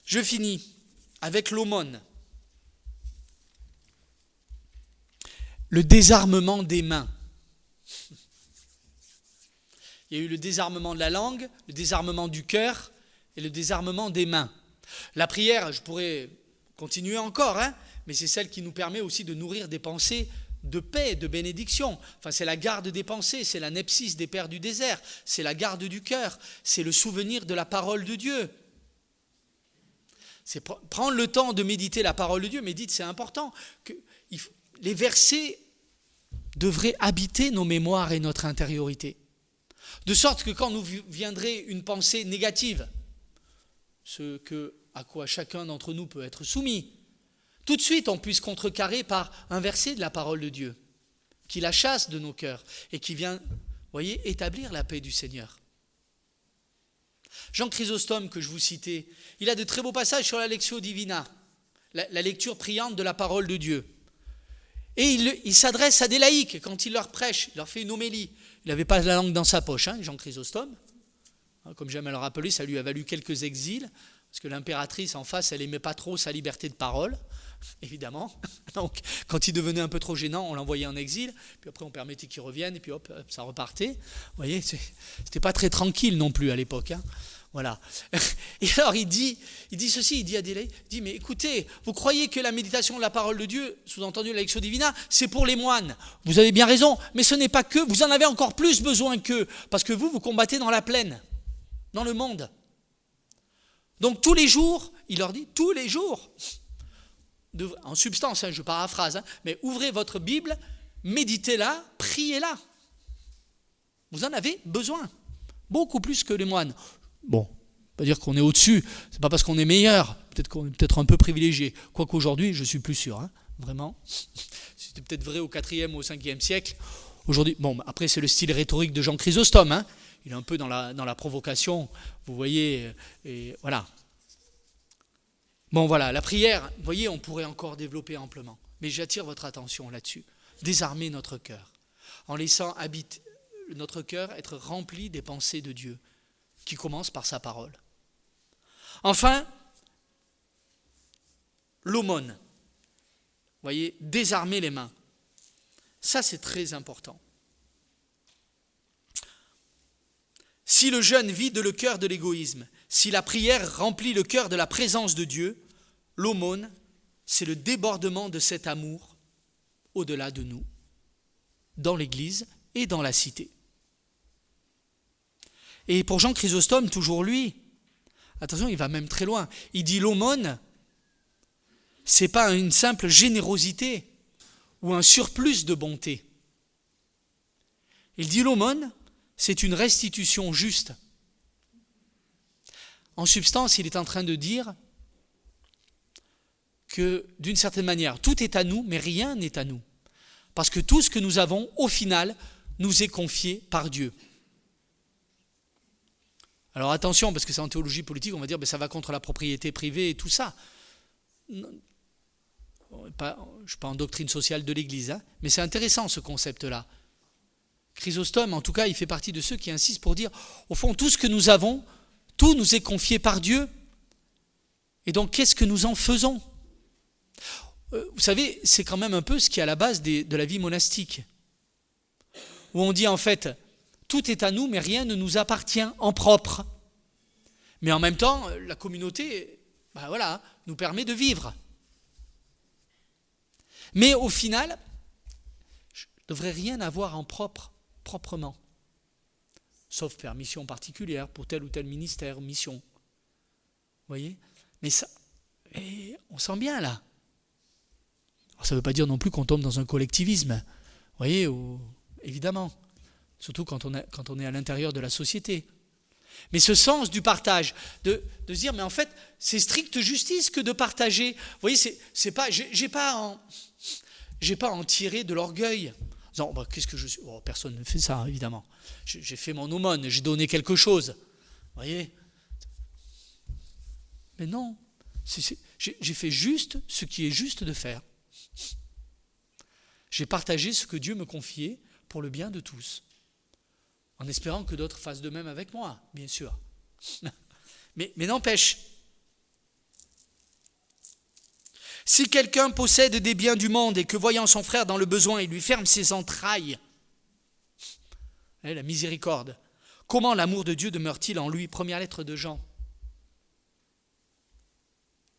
Je finis avec l'aumône. Le désarmement des mains. Il y a eu le désarmement de la langue, le désarmement du cœur et le désarmement des mains. La prière, je pourrais continuer encore, mais c'est celle qui nous permet aussi de nourrir des pensées de paix, de bénédiction. Enfin, c'est la garde des pensées, c'est la nepsis des pères du désert, c'est la garde du cœur, c'est le souvenir de la parole de Dieu. C'est prendre le temps de méditer la parole de Dieu. Médite, c'est important. Les versets devraient habiter nos mémoires et notre intériorité. De sorte que quand nous viendrait une pensée négative, à quoi chacun d'entre nous peut être soumis, tout de suite on puisse contrecarrer par un verset de la parole de Dieu, qui la chasse de nos cœurs et qui vient, voyez, établir la paix du Seigneur. Jean Chrysostome, que je vous citais, il a de très beaux passages sur la Lectio Divina, la lecture priante de la parole de Dieu. Et il s'adresse à des laïcs quand il leur prêche, il leur fait une homélie. Il n'avait pas la langue dans sa poche, Jean Chrysostome. Comme j'aime à le rappeler, ça lui a valu quelques exils, parce que l'impératrice en face, elle n'aimait pas trop sa liberté de parole, évidemment. Donc, quand il devenait un peu trop gênant, on l'envoyait en exil, puis après on permettait qu'il revienne, et puis hop, ça repartait. Vous voyez, c'était pas très tranquille non plus à l'époque. Voilà. Et alors il dit ceci, il dit à des laïcs, il dit, mais écoutez, vous croyez que la méditation de la parole de Dieu, sous-entendu la Lectio Divina, c'est pour les moines. Vous avez bien raison, mais ce n'est pas que, vous en avez encore plus besoin qu'eux, parce que vous combattez dans la plaine, dans le monde. Donc tous les jours, il leur dit, tous les jours, en substance, je paraphrase, mais ouvrez votre Bible, méditez-la, priez-la. Vous en avez besoin, beaucoup plus que les moines. Bon, pas dire qu'on est au-dessus, c'est pas parce qu'on est meilleur, peut-être qu'on est peut-être un peu privilégié. Quoique aujourd'hui, je suis plus sûr, vraiment. C'était peut-être vrai au 4e ou au 5e siècle. Aujourd'hui, bon, après c'est le style rhétorique de Jean Chrysostome, il est un peu dans la provocation, vous voyez, et voilà. Bon voilà, la prière, vous voyez, on pourrait encore développer amplement, mais j'attire votre attention là-dessus. Désarmer notre cœur, en laissant habiter notre cœur être rempli des pensées de Dieu, qui commence par sa parole. Enfin, l'aumône. Vous voyez, désarmer les mains. Ça, c'est très important. Si le jeûne vide le cœur de l'égoïsme, si la prière remplit le cœur de la présence de Dieu, l'aumône, c'est le débordement de cet amour au-delà de nous, dans l'Église et dans la cité. Et pour Jean Chrysostome, toujours lui, attention, il va même très loin. Il dit l'aumône, c'est pas une simple générosité ou un surplus de bonté. Il dit l'aumône, c'est une restitution juste. En substance, il est en train de dire que, d'une certaine manière, tout est à nous, mais rien n'est à nous. Parce que tout ce que nous avons, au final, nous est confié par Dieu. Alors attention, parce que c'est en théologie politique, on va dire que ça va contre la propriété privée et tout ça. Je ne suis pas en doctrine sociale de l'Église, mais c'est intéressant ce concept-là. Chrysostome, en tout cas, il fait partie de ceux qui insistent pour dire, au fond, tout ce que nous avons, tout nous est confié par Dieu. Et donc, qu'est-ce que nous en faisons ? Vous savez, c'est quand même un peu ce qui est à la base de la vie monastique. Où on dit en fait, tout est à nous, mais rien ne nous appartient en propre. Mais en même temps, la communauté, nous permet de vivre. Mais au final, je ne devrais rien avoir en proprement. Sauf permission particulière pour tel ou tel ministère, mission. Vous voyez ? Mais ça, on sent bien là. Alors, ça ne veut pas dire non plus qu'on tombe dans un collectivisme. Vous voyez, évidemment. Surtout quand on est à l'intérieur de la société. Mais ce sens du partage, de se dire, mais en fait, c'est stricte justice que de partager. Vous voyez, c'est pas, j'ai pas à en tirer de l'orgueil. Non, qu'est-ce que je suis ? Personne ne fait ça, évidemment. J'ai fait mon aumône, j'ai donné quelque chose. Vous voyez ? Mais non, j'ai fait juste ce qui est juste de faire. J'ai partagé ce que Dieu me confiait pour le bien de tous. En espérant que d'autres fassent de même avec moi, bien sûr. Mais n'empêche. Si quelqu'un possède des biens du monde et que voyant son frère dans le besoin, il lui ferme ses entrailles, la miséricorde, comment l'amour de Dieu demeure-t-il en lui ? Première lettre de Jean.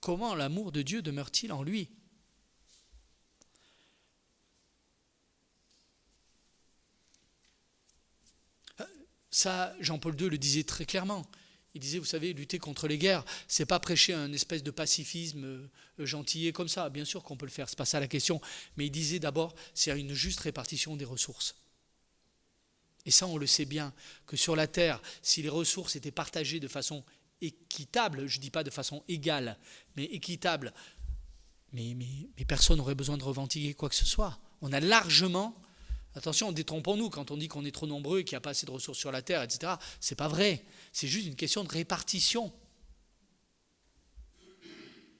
Comment l'amour de Dieu demeure-t-il en lui ? Ça, Jean-Paul II le disait très clairement. Il disait, vous savez, lutter contre les guerres, c'est pas prêcher un espèce de pacifisme gentillet comme ça. Bien sûr qu'on peut le faire, c'est pas ça la question. Mais il disait d'abord, c'est une juste répartition des ressources. Et ça, on le sait bien, que sur la terre, si les ressources étaient partagées de façon équitable, je ne dis pas de façon égale, mais équitable, mais personne n'aurait besoin de revendiquer quoi que ce soit. On a largement... Attention, détrompons-nous quand on dit qu'on est trop nombreux et qu'il n'y a pas assez de ressources sur la terre, etc. C'est pas vrai. C'est juste une question de répartition.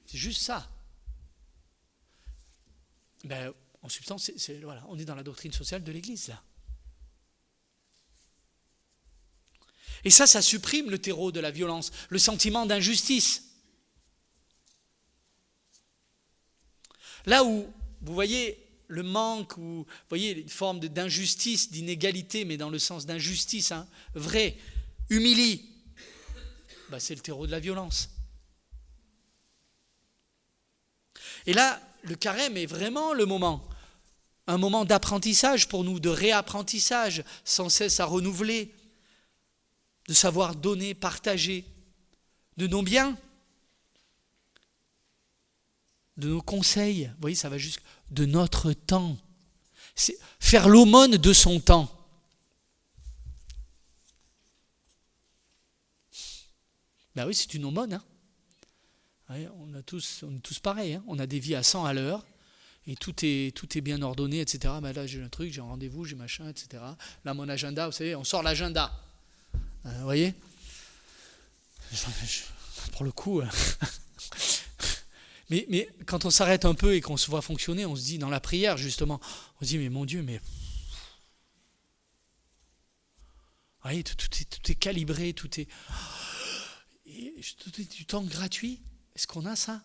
C'est juste ça. En substance, on est dans la doctrine sociale de l'Église, là. Et ça supprime le terreau de la violence, le sentiment d'injustice. Là où, vous voyez... le manque, ou vous voyez, une forme d'injustice, d'inégalité, mais dans le sens d'injustice, vrai, humilie, c'est le terreau de la violence. Et là, le carême est vraiment le moment, un moment d'apprentissage pour nous, de réapprentissage, sans cesse à renouveler, de savoir donner, partager de nos biens, de nos conseils, vous voyez, ça va jusqu'à de notre temps. C'est faire l'aumône de son temps. Oui, c'est une aumône. Oui, on est tous pareils. On a des vies à 100 à l'heure et tout est bien ordonné, etc. Là, j'ai un truc, j'ai un rendez-vous, j'ai machin, etc. Là, mon agenda, vous savez, on sort l'agenda. Vous voyez ? Pour le coup... Mais quand on s'arrête un peu et qu'on se voit fonctionner, on se dit, dans la prière justement, on se dit, mais mon Dieu, mais... Vous voyez, tout est calibré, tout est du temps gratuit. Est-ce qu'on a ça ?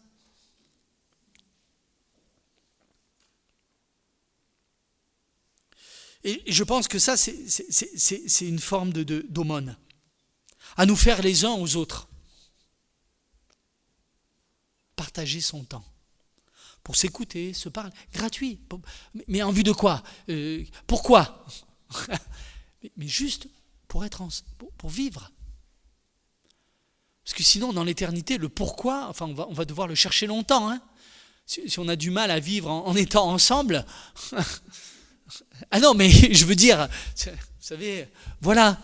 Et je pense que ça, c'est une forme d'aumône. À nous faire les uns aux autres. Partager son temps pour s'écouter, se parler, gratuit. Mais en vue de quoi ? Pourquoi ? mais juste pour vivre. Parce que sinon, dans l'éternité, le pourquoi, enfin, on va devoir le chercher longtemps. Hein. Si on a du mal à vivre en étant ensemble. Ah non, mais je veux dire, vous savez, voilà.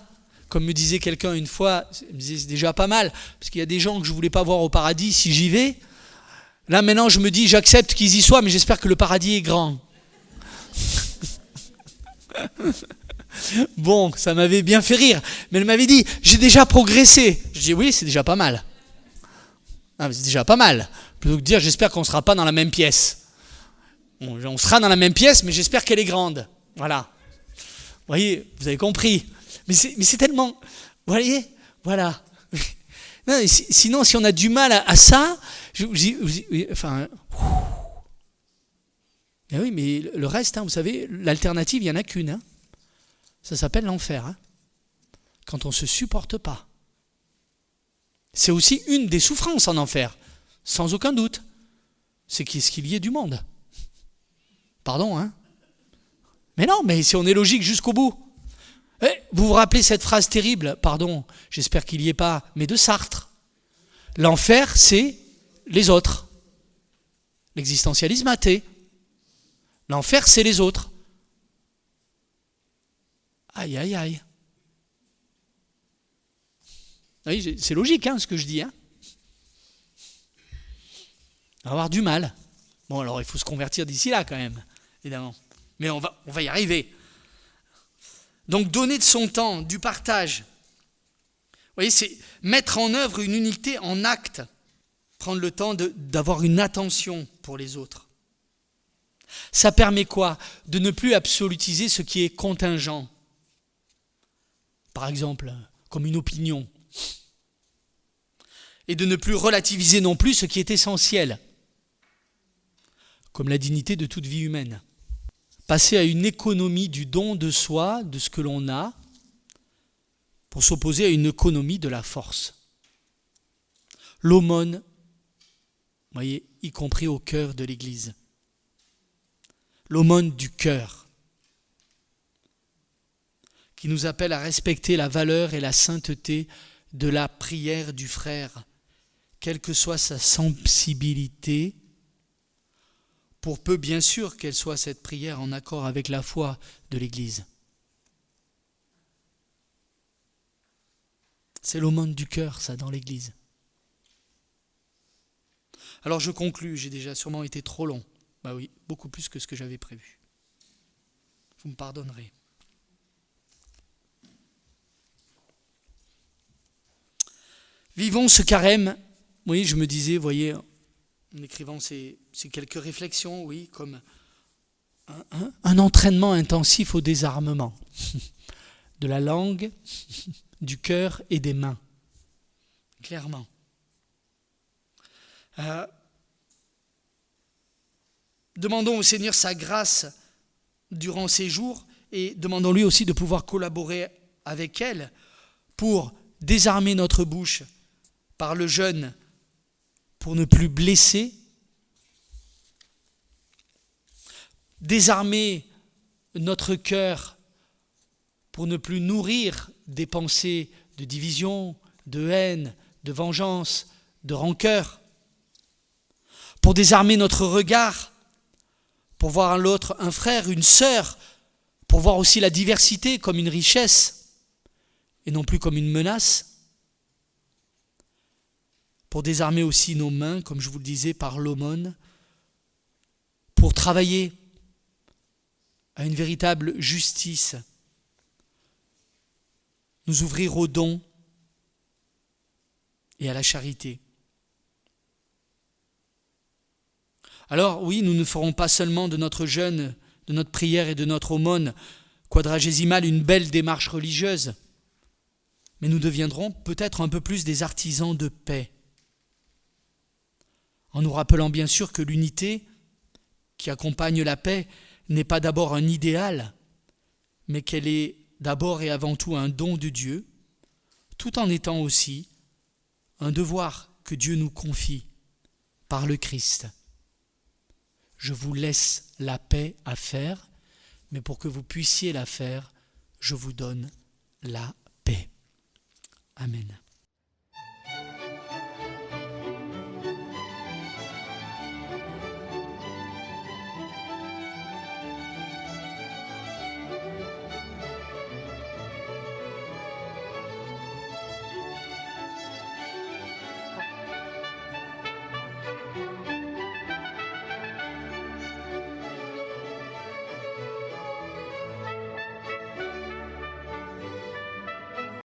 Comme me disait quelqu'un une fois, il me disait c'est déjà pas mal, parce qu'il y a des gens que je ne voulais pas voir au paradis si j'y vais. Là maintenant je me dis j'accepte qu'ils y soient, mais j'espère que le paradis est grand. Bon, ça m'avait bien fait rire, mais elle m'avait dit j'ai déjà progressé. Je dis oui, c'est déjà pas mal. Ah, c'est déjà pas mal. Plutôt que de dire j'espère qu'on ne sera pas dans la même pièce. Bon, on sera dans la même pièce, mais j'espère qu'elle est grande. Voilà. Vous voyez, vous avez compris. Mais c'est tellement... Vous voyez, voilà. Non, sinon, si on a du mal à ça, enfin... Mais oui, mais le reste, hein, vous savez, l'alternative, il n'y en a qu'une. Hein. Ça s'appelle l'enfer. Hein. Quand on ne se supporte pas. C'est aussi une des souffrances en enfer, sans aucun doute. C'est qu'il y ait du monde. Pardon, hein. Mais non, mais si on est logique jusqu'au bout. Vous vous rappelez cette phrase terrible, pardon, j'espère qu'il n'y est pas, mais de Sartre. L'enfer, c'est les autres. L'existentialisme athée. L'enfer, c'est les autres. Aïe, aïe, aïe. Oui, c'est logique, hein, ce que je dis. Hein. On va avoir du mal. Bon, alors il faut se convertir d'ici là, quand même, évidemment. Mais on va y arriver. Donc donner de son temps, du partage. Vous voyez, c'est mettre en œuvre une unité en acte. Prendre le temps d'avoir une attention pour les autres. Ça permet quoi? De ne plus absolutiser ce qui est contingent. Par exemple, comme une opinion. Et de ne plus relativiser non plus ce qui est essentiel. Comme la dignité de toute vie humaine. Passer à une économie du don de soi, de ce que l'on a, pour s'opposer à une économie de la force. L'aumône, vous voyez, y compris au cœur de l'Église. L'aumône du cœur, qui nous appelle à respecter la valeur et la sainteté de la prière du frère, quelle que soit sa sensibilité, pour peu bien sûr qu'elle soit cette prière en accord avec la foi de l'Église. C'est l'aumône du cœur, ça, dans l'Église. Alors je conclus, j'ai déjà sûrement été trop long. Bah oui, beaucoup plus que ce que j'avais prévu. Vous me pardonnerez. Vivons ce carême. Oui, je me disais, voyez, en écrivant ces quelques réflexions, oui, comme un entraînement intensif au désarmement de la langue, du cœur et des mains. Clairement. Demandons au Seigneur sa grâce durant ces jours et demandons-lui aussi de pouvoir collaborer avec elle pour désarmer notre bouche par le jeûne pour ne plus blesser, désarmer notre cœur pour ne plus nourrir des pensées de division, de haine, de vengeance, de rancœur, pour désarmer notre regard, pour voir en l'autre un frère, une sœur, pour voir aussi la diversité comme une richesse et non plus comme une menace, pour désarmer aussi nos mains, comme je vous le disais, par l'aumône, pour travailler à une véritable justice, nous ouvrir au don et à la charité. Alors oui, nous ne ferons pas seulement de notre jeûne, de notre prière et de notre aumône quadragésimale une belle démarche religieuse, mais nous deviendrons peut-être un peu plus des artisans de paix, en nous rappelant bien sûr que l'unité qui accompagne la paix n'est pas d'abord un idéal, mais qu'elle est d'abord et avant tout un don de Dieu, tout en étant aussi un devoir que Dieu nous confie par le Christ. Je vous laisse la paix à faire, mais pour que vous puissiez la faire, je vous donne la Amen.